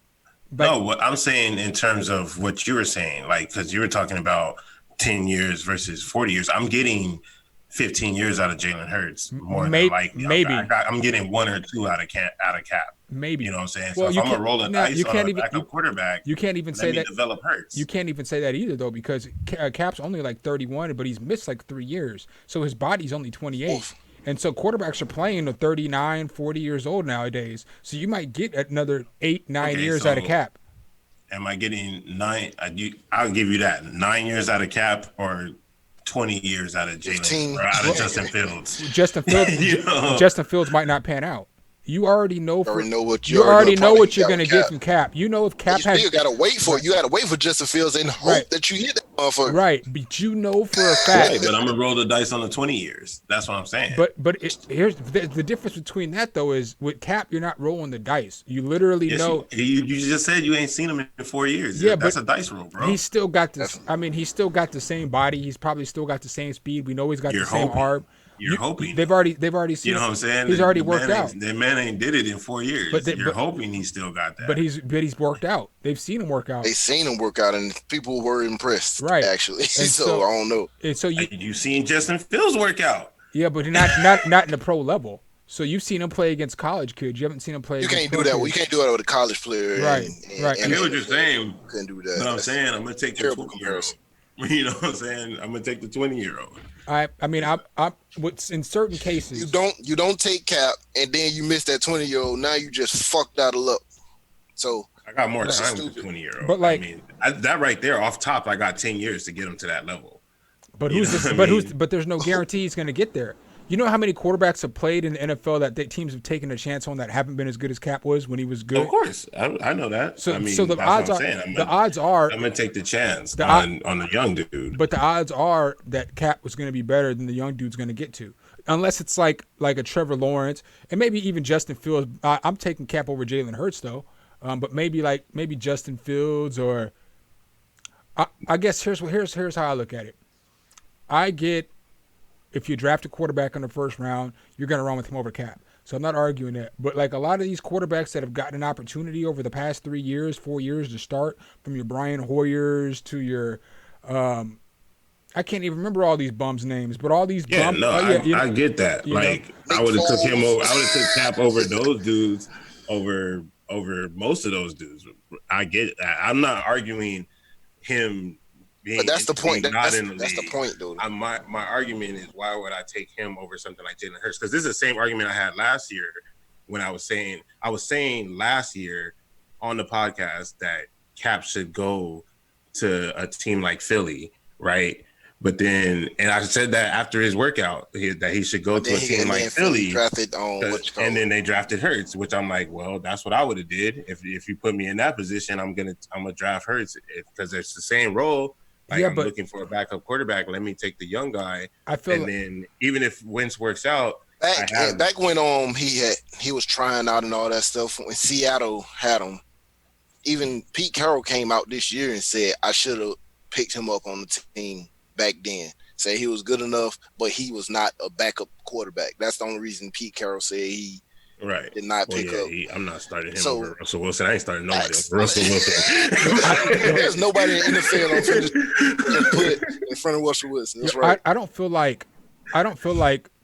No, what I'm saying in terms of what you were saying, like, because you were talking about 10 years versus 40 years, I'm getting 15 years out of Jalen Hurts more than likely. Maybe I'm getting 1 or 2 out of Cap. Maybe, you know what I'm saying. Well, so if I'm gonna roll a dice on a backup quarterback, you can't even say that. Develop Hurts. You can't even say that either though, because Cap's only like 31, but he's missed like 3 years, so his body's only 28. Oof. And so quarterbacks are playing to 39, 40 years old nowadays. So you might get another 8-9 years out of Cap. Am I getting 9? I'll give you that. 9 years out of Cap, or 20 years out of Jalen, or out of Justin Fields. Justin Fields might not pan out. You already know what you're going to get from Cap. You know if Cap has. You got to wait for it. You got to wait for Justin Fields and hope that you hit that motherfucker. Right, but you know for a fact. Right, but I'm gonna roll the dice on the 20 years. That's what I'm saying. But here's the difference between that though is with Cap, you're not rolling the dice. You literally know. You just said you ain't seen him in 4 years. Yeah, that's a dice roll, bro. He's still got this. I mean, he's still got the same body. He's probably still got the same speed. We know he's got the same arm. You're hoping. They've already seen. You know what I'm saying? He's already worked out. The man ain't did it in 4 years. But you're hoping he still got that. But he's worked out. They've seen him work out. They seen him work out, and people were impressed. Right. Actually, so I don't know. And so you seen Justin Fields work out? Yeah, but not in the pro level. So you've seen him play against college kids. You haven't seen him play. You can't do that. Well, you can't do that with a college player. Right. Right. I get what you're saying. You couldn't do that. But I'm saying I'm gonna take the 20-year-old. You know what I'm saying? I'm gonna take the 20-year-old. I mean, in certain cases, you don't take Cap, and then you miss that 20-year-old. Now you just fucked out of luck. So I got more time with the 20-year-old. But like, I mean, that right there off top, I got 10 years to get him to that level. But but there's no guarantee he's gonna get there. You know how many quarterbacks have played in the NFL that teams have taken a chance on that haven't been as good as Cap was when he was good? Of course, I know that. So the odds are I'm gonna take the chance on the young dude. But the odds are that Cap was going to be better than the young dude's going to get to, unless it's like a Trevor Lawrence and maybe even Justin Fields. I'm taking Cap over Jalen Hurts though, but maybe Justin Fields or I guess here's how I look at it. I get. If you draft a quarterback in the first round, you're going to run with him over Cap. So I'm not arguing that. But like a lot of these quarterbacks that have gotten an opportunity over the past 3 years, 4 years to start, from your Brian Hoyers to your I can't even remember all these bums' names, but all these bums. I get that. Like I would have took him over. I would have took Cap over those dudes over most of those dudes. I get that. I'm not arguing him being. But that's the point. Not in the that's the league. point, though. My argument is, why would I take him over something like Jalen Hurts? Because this is the same argument I had last year when I was saying last year on the podcast that Cap should go to a team like Philly, right? But then, and I said that after his workout, that he should go to a team like Philly. Drafted and then they drafted Hurts, which I'm like, well, that's what I would have did. If you put me in that position, I'm gonna draft Hurts because it's the same role. Like, I'm looking for a backup quarterback. Let me take the young guy. Then even if Wentz works out, back when he was trying out and all that stuff when Seattle had him. Even Pete Carroll came out this year and said I should have picked him up on the team back then. Say he was good enough, but he was not a backup quarterback. That's the only reason Pete Carroll said he did not pick up. I'm not starting him over Russell Wilson. I ain't starting nobody over Russell Wilson. There's nobody in the NFL I'm just put in front of Russell Wilson. That's right. I don't feel like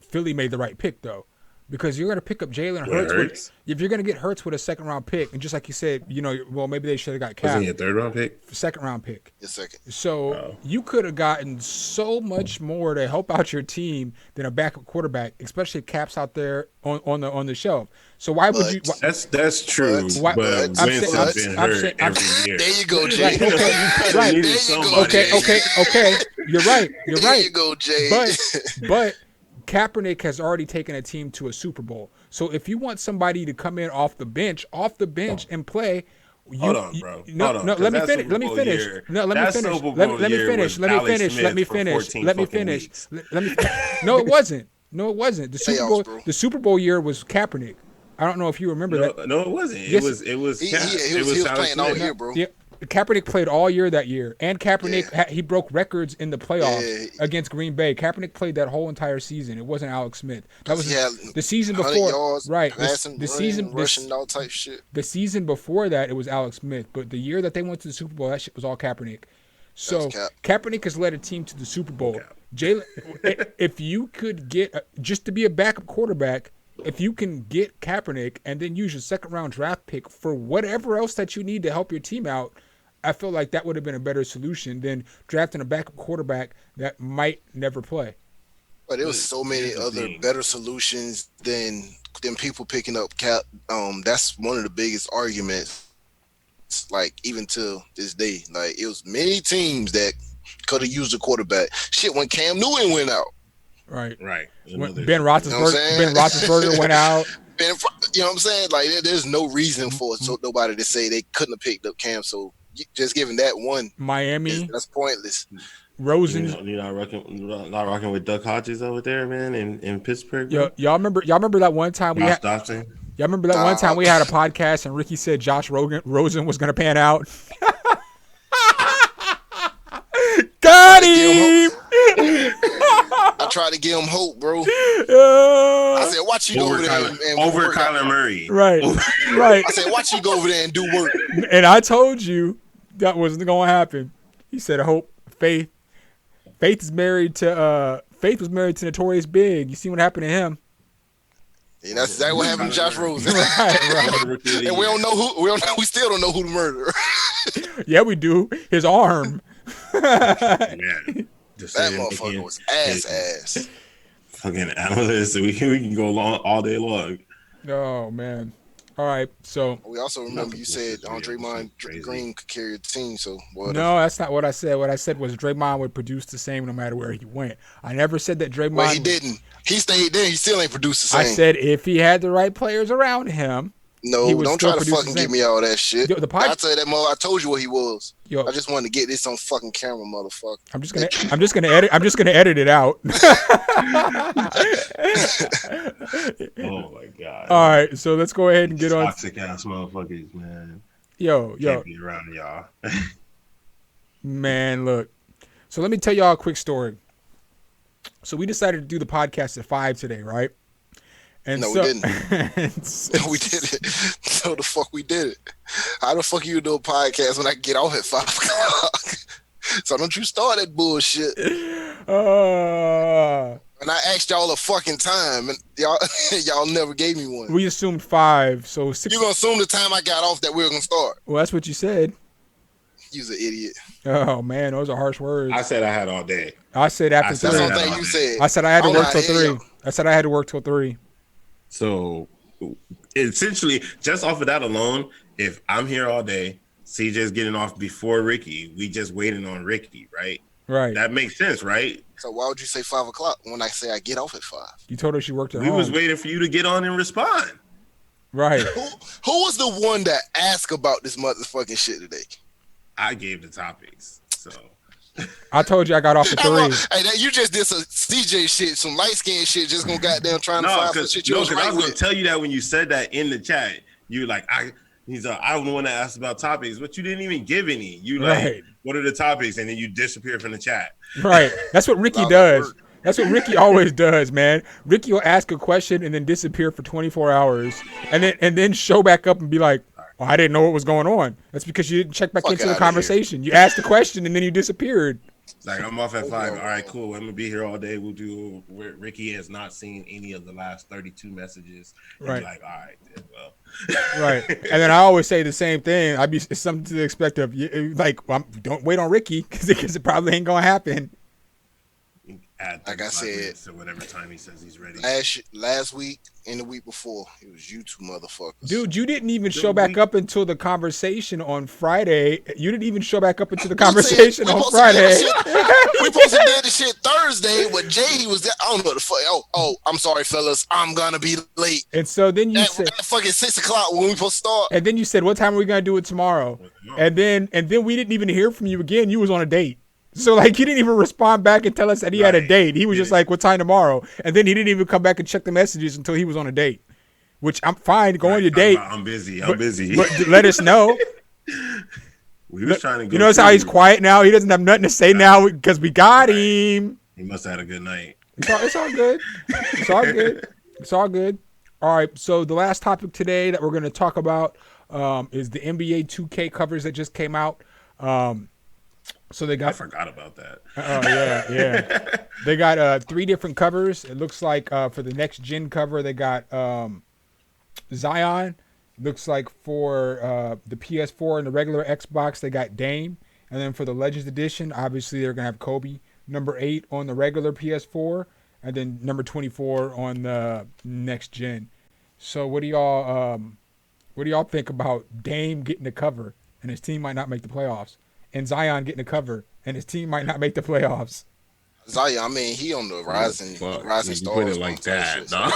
Philly made the right pick though. Because you're going to pick up Jalen Hurts. If you're going to get Hurts with a second-round pick, and just like you said, maybe they should have got Cap. Wasn't he a third-round pick? Second-round pick. Yes, second. So you could have gotten so much more to help out your team than a backup quarterback, especially if Cap's out there on the shelf. So why would you? That's true. But Wentz has been hurt every year. There you go, Jay. Right. Okay. You're right. There you go, Jay. But Kaepernick has already taken a team to a Super Bowl. So if you want somebody to come in off the bench and play, hold on, bro. Let me finish. Let me finish. No, it wasn't. The Super Bowl year was Kaepernick. I don't know if you remember that. No, it wasn't. Yes. It was. He was playing all year, bro. Yeah. Kaepernick played all year that year, and Kaepernick he broke records in the playoffs against Green Bay. Kaepernick played that whole entire season. It wasn't Alex Smith. That was the season before, yards, right? Passing, rushing, all type shit. The season before that, it was Alex Smith, but the year that they went to the Super Bowl, that shit was all Kaepernick. So Kaepernick has led a team to the Super Bowl. Jalen, if you could get just to be a backup quarterback. If you can get Kaepernick and then use your second-round draft pick for whatever else that you need to help your team out, I feel like that would have been a better solution than drafting a backup quarterback that might never play. But there was so many other better solutions than people picking up Cap. That's one of the biggest arguments. Like even to this day, like it was many teams that could have used a quarterback. Shit, when Cam Newton went out. Right. When Ben Roethlisberger went out. You know what I'm saying? Like, there's no reason for nobody to say they couldn't have picked up Cam. So just giving that one, Miami, that's pointless. Rosen, you're not rocking with Duck Hodges over there, man, in Pittsburgh. Yo, y'all remember that one time we had. Stockton? Y'all remember that one time we had a podcast and Ricky said Josh Rosen was going to pan out. Got him. I tried to give him hope, bro. I said, watch you go over there over Kyler Murray. Right. I said, watch you go over there and do work. And I told you that wasn't going to happen. He said, hope, faith. Faith was married to Notorious Big. You see what happened to him. And that's exactly what happened to Josh Rosen. Right. And we still don't know who the murderer. Yeah, we do. His arm. Man. That motherfucker was ass. Fucking analysts. We can go all day long. Oh man. All right. So we also remember you said Draymond Green could carry a team. So no, that's not what I said. What I said was Draymond would produce the same no matter where he went. I never said that Draymond. Well, he didn't. He stayed there. He still ain't produced the same. I said if he had the right players around him. No, don't try to fucking give me all that shit. I tell you that, I told you what he was. I just wanted to get this on fucking camera, motherfucker. I'm just gonna edit it out. Oh my god. All right, so let's go ahead and get on. Toxic ass motherfuckers, man. Yo. Can't be around y'all. Man, look. So let me tell y'all a quick story. So we decided to do the podcast at 5 today, right? We didn't. No, we didn't. So the fuck we did it. How the fuck you do a podcast when I get off at 5 o'clock? So don't you start that bullshit. And I asked y'all a fucking time, and y'all never gave me one. We assumed 5, so 6. You gonna assume the time I got off that we were gonna start? Well, that's what you said. You's an idiot. Oh man, those are harsh words. I said I had all day. I said after I said That's three. the I only had thing all you day. said. I said I had to I'm work not till here, 3. yo. I said I had to work till 3. So essentially, just off of that alone, if I'm here all day, CJ's getting off before Ricky, we just waiting on Ricky, right? Right. That makes sense, right? So why would you say 5 o'clock when I say I get off at 5? You told her she worked at We home. was waiting for you to get on and respond. Right. Who was the one that asked about this motherfucking shit today? I gave the topics, so I told you I got off at 3. Hey, you just did some CJ shit, some light skin shit. Just gonna goddamn trying to no, find some because shit you was I right was gonna with. tell you that when you said that in the chat, you like he's I'm the one that asked about topics, but you didn't even give any. You like, Right. what are the topics, and then you disappear from the chat. Right. That's what Ricky Allow that does. work. That's what Ricky always does, man. Ricky will ask a question and then disappear for 24 hours and then show back up and be like, "Oh, I didn't know what was going on." That's because you didn't check back Fuck into the outta conversation. You asked the question and then you disappeared. It's like, I'm off at 5. All right, cool. I'm gonna be here all day. We'll do. Ricky has not seen any of the last 32 messages. And Right. Be like, all right, then, well. Right. And then I always say the same thing. It's something to the expect of, like, don't wait on Ricky because it probably ain't going to happen. Add Like I 35 said, minutes to whatever time he says he's ready. Last week and the week before, it was you two motherfuckers. Dude, you didn't even show back up until the conversation on Friday. You didn't even show back up until the conversation on Friday. We supposed to do the shit Thursday, but Jay, was there. I don't know what the fuck. Oh, I'm sorry, fellas. I'm gonna be late. And so then you said, at fucking 6 o'clock when we supposed to start. and then you said, what time are we going to do it tomorrow? And then we didn't even hear from you again. You was on a date. So, like, he didn't even respond back and tell us that he had a date. He was just like, what time tomorrow? And then he didn't even come back and check the messages until he was on a date, which I'm fine. Go on your date. I'm busy. But let us know. We was trying to go. You notice how he's quiet now? He doesn't have nothing to say now because we got him. He must have had a good night. It's all good. It's all good. It's all good. All right. So the last topic today that we're going to talk about is the NBA 2K covers that just came out. So they got. I forgot about that. Yeah. They got 3 different covers. It looks like for the next gen cover they got Zion. Looks like for the PS4 and the regular Xbox they got Dame, and then for the Legends Edition, obviously they're gonna have Kobe. Number 8 on the regular PS4, and then number 24 on the next gen. So what do y'all think about Dame getting the cover and his team might not make the playoffs, and Zion getting the cover and his team might not make the playoffs? Zion, I mean, he on the rising You put it like that, dog.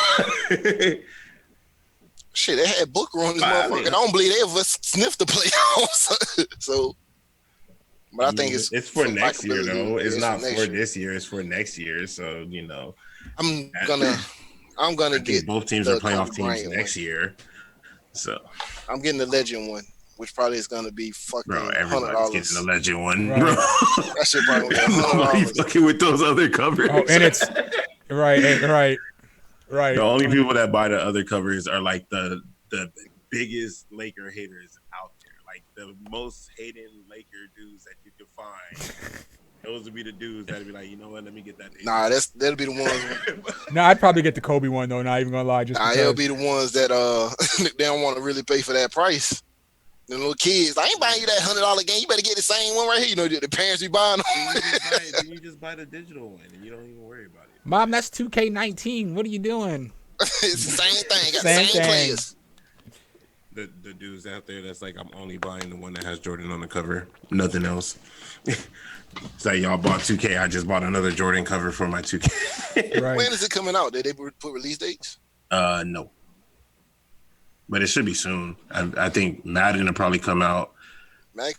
Shit, they had Booker on this motherfucker. I don't believe they ever sniffed the playoffs. So, but I think it's for next year though. It's not for year. this year. It's for next year. So I'm gonna get both teams are playoff teams next year. So I'm getting the legend one, which probably is gonna be fucking everybody's getting the legend one, right. bro. That shit probably Nobody fucking with those other covers. Oh, and it's right. The only people that buy the other covers are like the biggest Laker haters out there, like the most hating Laker dudes that you can find. Those would be the dudes that'd be like, you know what? Let me get that. Nah, that'll be the ones. No, I'd probably get the Kobe one though. Not even gonna lie, just it'll be the ones that they don't want to really pay for that price. The little kids, I ain't buying you that $100 game. You better get the same one right here. You know, the parents be buying them. Then you just buy the digital one, and you don't even worry about it. Mom, that's 2K19. What are you doing? It's the same thing. Got Same the same thing. players. The dudes out there that's like, I'm only buying the one that has Jordan on the cover, nothing else. It's like, y'all bought 2K. I just bought another Jordan cover for my 2K. Right. When is it coming out? Did they put release dates? No. But it should be soon. I think Madden will probably come out. Man, it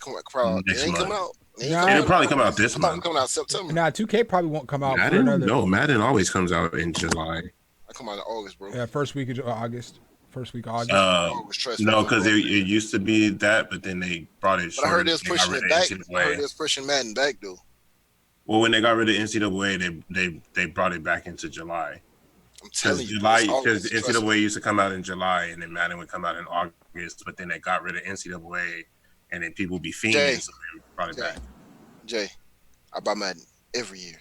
ain't come out. It'll probably come out this month. Coming out September. Nah, 2K probably won't come out Madden? for another. No, Madden always comes out in July. I come out in August, bro. Yeah, first week of August. No, because it used to be that, but then they brought it. But I heard they was pushing it back. I heard they was pushing Madden back though. Well, when they got rid of NCAA, they brought it back into July. I'm telling you, because NCAA used to come out in July, and then Madden would come out in August. But then they got rid of NCAA, and then people would be fiending, so they brought it back. Jay, I buy Madden every year.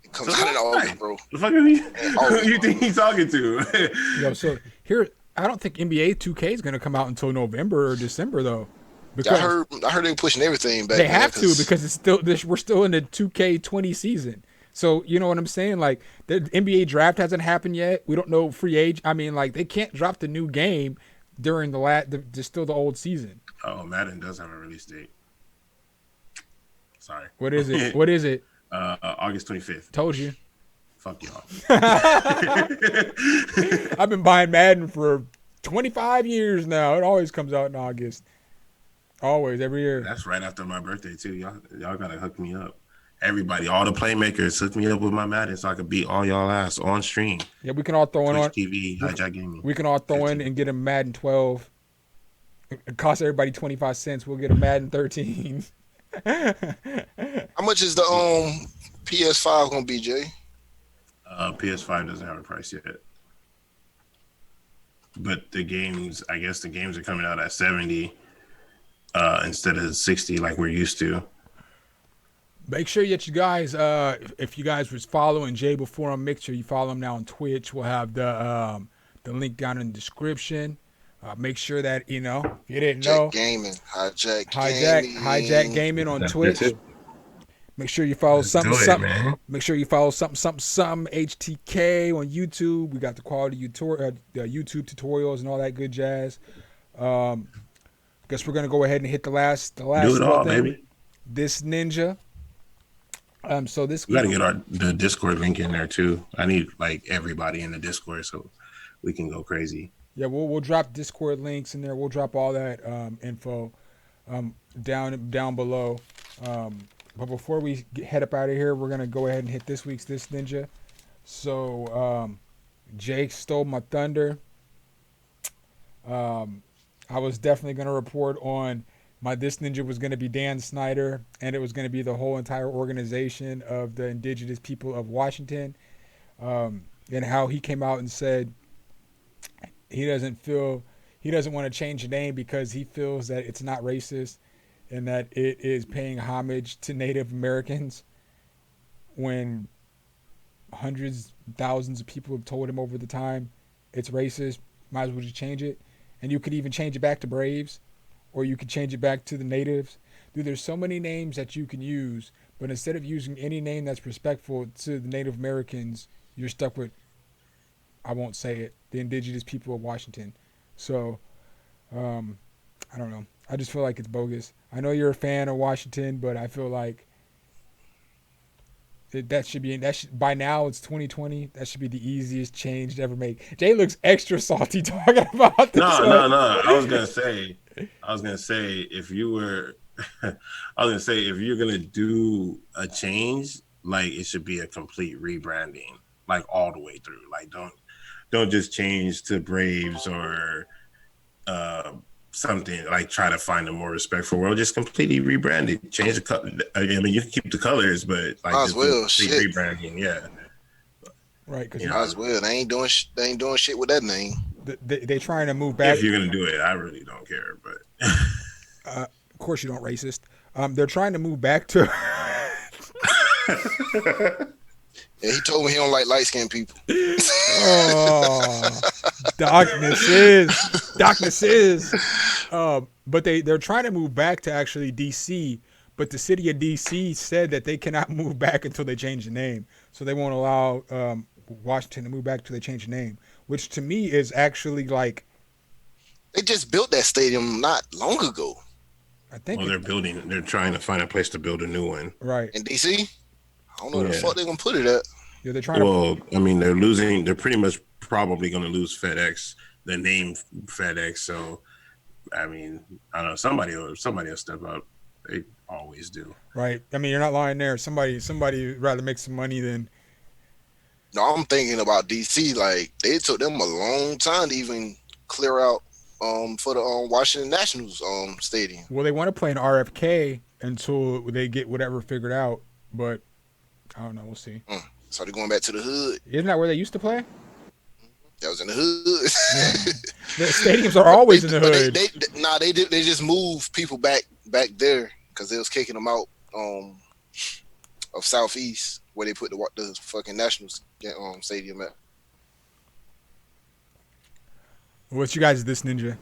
It comes out in August, bro. The fuck are you? Who you think he's talking to? Yo, so here, I don't think NBA 2K is gonna come out until November or December though. because I heard they were pushing everything back. they Man, have to because it's still we're still in the 2K20 season. So you know what I'm saying? Like the NBA draft hasn't happened yet. We don't know free age. I mean, like they can't drop the new game during still the old season. Oh, Madden does have a release date. Sorry. What is it? What is it? August 25th. Told you. Fuck y'all. I've been buying Madden for 25 years now. It always comes out in August. Always, every year. That's right after my birthday too. Y'all gotta hook me up. Everybody, all the playmakers, hook me up with my Madden so I can beat all y'all ass on stream. Yeah, we can all throw in on TV, Hijack Gaming. We can all throw in and get a Madden 12. It costs everybody 25 cents. We'll get a Madden 13. How much is the PS5 gonna be, Jay? PS5 doesn't have a price yet. But the games, I guess the games are coming out at 70 instead of 60 like we're used to. Make sure that you guys, if you guys was following Jay before on Mixer, you follow him now on Twitch. We'll have the link down in the description. Make sure that, you know, if you didn't know. Hijack Gaming on Twitch. Make sure you follow something Make sure you follow something HTK on YouTube. We got the quality YouTube tutorials and all that good jazz. Guess we're gonna go ahead and hit the last do it all, thing. baby. This ninja. So this we gotta get the Discord link in there too. I need like everybody in the Discord so we can go crazy. Yeah, we'll drop Discord links in there. We'll drop all that info down below. But before we head up out of here, we're gonna go ahead and hit this week's This Ninja. So Jake stole my thunder. I was definitely gonna report on my This Ninja was gonna be Dan Snyder, and it was gonna be the whole entire organization of the indigenous people of Washington, and how he came out and said he doesn't want to change the name because he feels that it's not racist and that it is paying homage to Native Americans, when hundreds, thousands of people have told him over the time it's racist. Might as well just change it. And you could even change it back to Braves, or you could change it back to the natives. Dude, there's so many names that you can use, but instead of using any name that's respectful to the Native Americans, you're stuck with, I won't say it, the indigenous people of Washington. So, I don't know. I just feel like it's bogus. I know you're a fan of Washington, but I feel like by now it's 2020. That should be the easiest change to ever make. Jay looks extra salty talking about this. No. I was gonna say if you're gonna do a change, like it should be a complete rebranding, like all the way through. Like don't just change to Braves or something, like try to find a more respectful world. Just completely rebrand it. Change the color. I mean, you can keep the colors, but like as well, rebranding, yeah. Right, because as well, they ain't doing shit with that name. They trying to move back. If you're gonna do it, I really don't care. But of course, you don't racist. They're trying to move back to. Yeah, he told me he don't like light-skinned people. Oh, darkness is. But they're trying to move back to actually DC, but the city of DC said that they cannot move back until they change the name. So they won't allow Washington to move back until they change the name, which to me is actually like. They just built that stadium not long ago. I think. Well, they're trying to find a place to build a new one. Right. In DC? I don't know where the fuck they're gonna put it at. Yeah, they're trying to. I mean, they're pretty much probably gonna lose FedEx, the name FedEx. So, I mean, I don't know, somebody will step up. They always do. Right. I mean, you're not lying there. Somebody would rather make some money than. No, I'm thinking about DC. Like, they took them a long time to even clear out for the Washington Nationals stadium. Well, they want to play in RFK until they get whatever figured out, but I don't know. We'll see. So they're going back to the hood. Isn't that where they used to play? That was in the hood. The stadiums are always in the hood. They just moved people back there because they was kicking them out of Southeast where they put the fucking Nationals stadium at. What's you guys' This Ninja?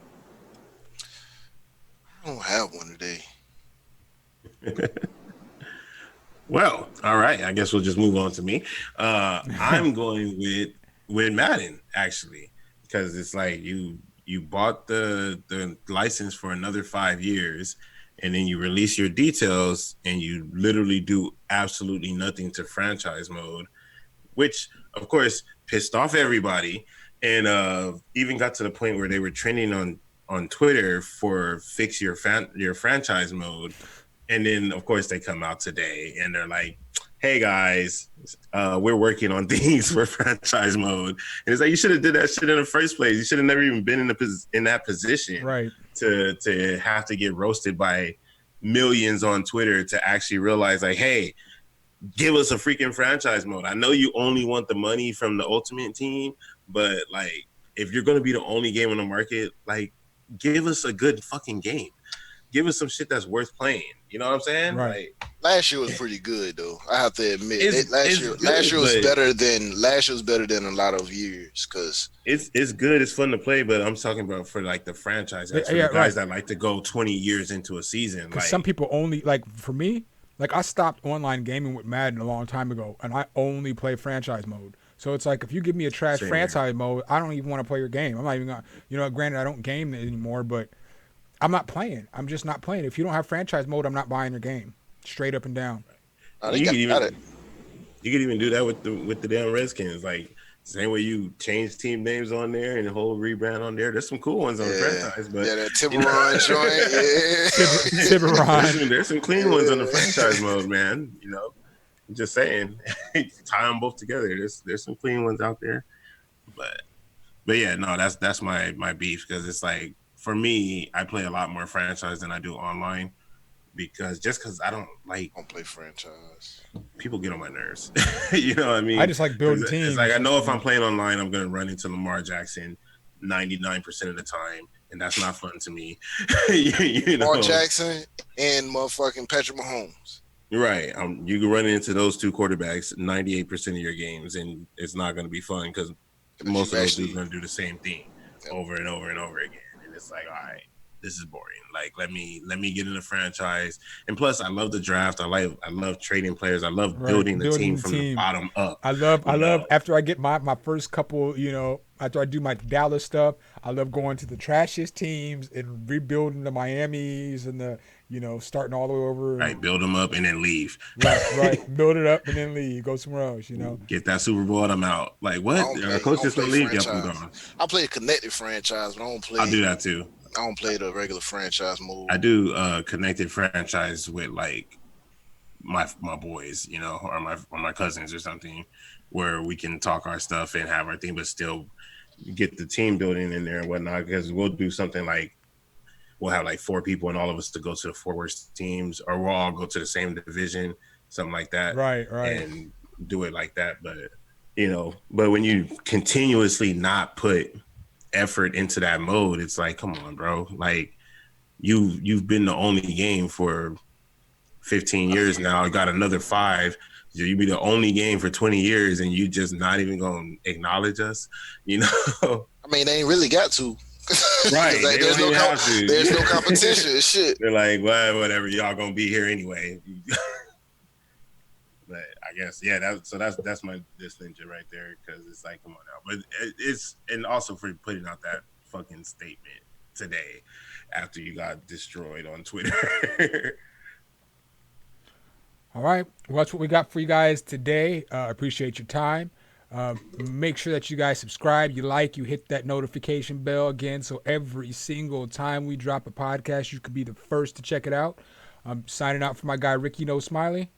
I don't have one today. Well, all right. I guess we'll just move on to me. I'm going with Madden actually, because it's like you bought the license for another 5 years, and then you release your details, and you literally do absolutely nothing to franchise mode, which of course pissed off everybody, and even got to the point where they were trending on Twitter for fix your franchise mode. And then, of course, they come out today and they're like, "Hey guys, we're working on things for franchise mode." And it's like, you should have did that shit in the first place. You should have never even been in that position, Right. To have to get roasted by millions on Twitter to actually realize, like, hey, give us a freaking franchise mode. I know you only want the money from the Ultimate Team, but like, if you're gonna be the only game on the market, like, give us a good fucking game. Give us some shit that's worth playing. You know what I'm saying? Right. Like, Last year was pretty good though. I have to admit, It's- last it's year good, was but- last year was better than a lot of years because it's good, it's fun to play, but I'm talking about for like the franchise, for Yeah, the guys right. that like to go 20 years into a season. Because Like, some people only like, for me, like I stopped online gaming with Madden a long time ago, and I only play franchise mode. So it's like, if you give me a trash Same franchise mode, I don't even want to play your game. I'm not even gonna, granted I don't game anymore, but I'm not playing. I'm just not playing. If you don't have franchise mode, I'm not buying your game. Straight up and down. they you got could even it. you could even do that with the damn Redskins. Like, same way you change team names on there and the whole rebrand on there. There's some cool ones on the franchise, but that Tiburon joint. Yeah. Tiburon. there's some clean ones on the franchise mode, man. I'm just saying, tie them both together. There's some clean ones out there, but yeah, no, that's my beef, because it's like, for me, I play a lot more franchise than I do online, because I don't like, Don't play franchise. people get on my nerves. You know what I mean? I just like building teams. It's like, I know if I'm playing online, I'm gonna run into Lamar Jackson 99% of the time, and that's not fun to me. you know? Lamar Jackson and motherfucking Patrick Mahomes. Right. You can run into those two quarterbacks 98% of your games, and it's not going to be fun, because most of those dudes are going to do the same thing over and over and over again. And it's like, all right, this is boring. Like, let me get in the franchise. And plus, I love the draft. I love trading players. I love building the team from the bottom up. I love after I get my first couple, after I do my Dallas stuff, I love going to the trashiest teams and rebuilding the Miamis and the, starting all the way over. Right, build them up and then leave. Right. Build it up and then leave. Go somewhere else, Get that Super Bowl and I'm out. Like, what? Our coach just gonna leave? Yep, I'm gone. I play a connected franchise, but I don't play. I'll do that too. I don't play the regular franchise mode. I do connected franchise with like my boys, or my cousins or something, where we can talk our stuff and have our thing, but still get the team building in there and whatnot. Because we'll do something like, we'll have like 4 people and all of us to go to the 4 worst teams, or we'll all go to the same division, something like that. Right. And do it like that. But but when you continuously not put effort into that mode, it's like, come on, bro. Like, you've been the only game for 15 years now. I got another 5. You be the only game for 20 years, and you just not even gonna acknowledge us. I mean, they ain't really got to. Right. Like, there's no competition. Shit. They're like, well, whatever. Y'all gonna be here anyway. But I guess, yeah. That's my diss ninja right there, because it's like, come on now. But it's, and also for putting out that fucking statement today after you got destroyed on Twitter. All right. Well, that's what we got for you guys today. Appreciate your time. Make sure that you guys subscribe, you hit that notification bell again, so every single time we drop a podcast, you can be the first to check it out. I'm signing out for my guy Ricky No Smiley.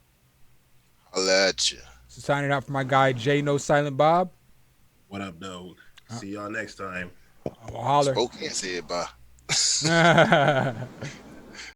I'll at you. Signing out for my guy Jay No Silent Bob. What up, though? See y'all next time. I'll holler. Spokane said bye.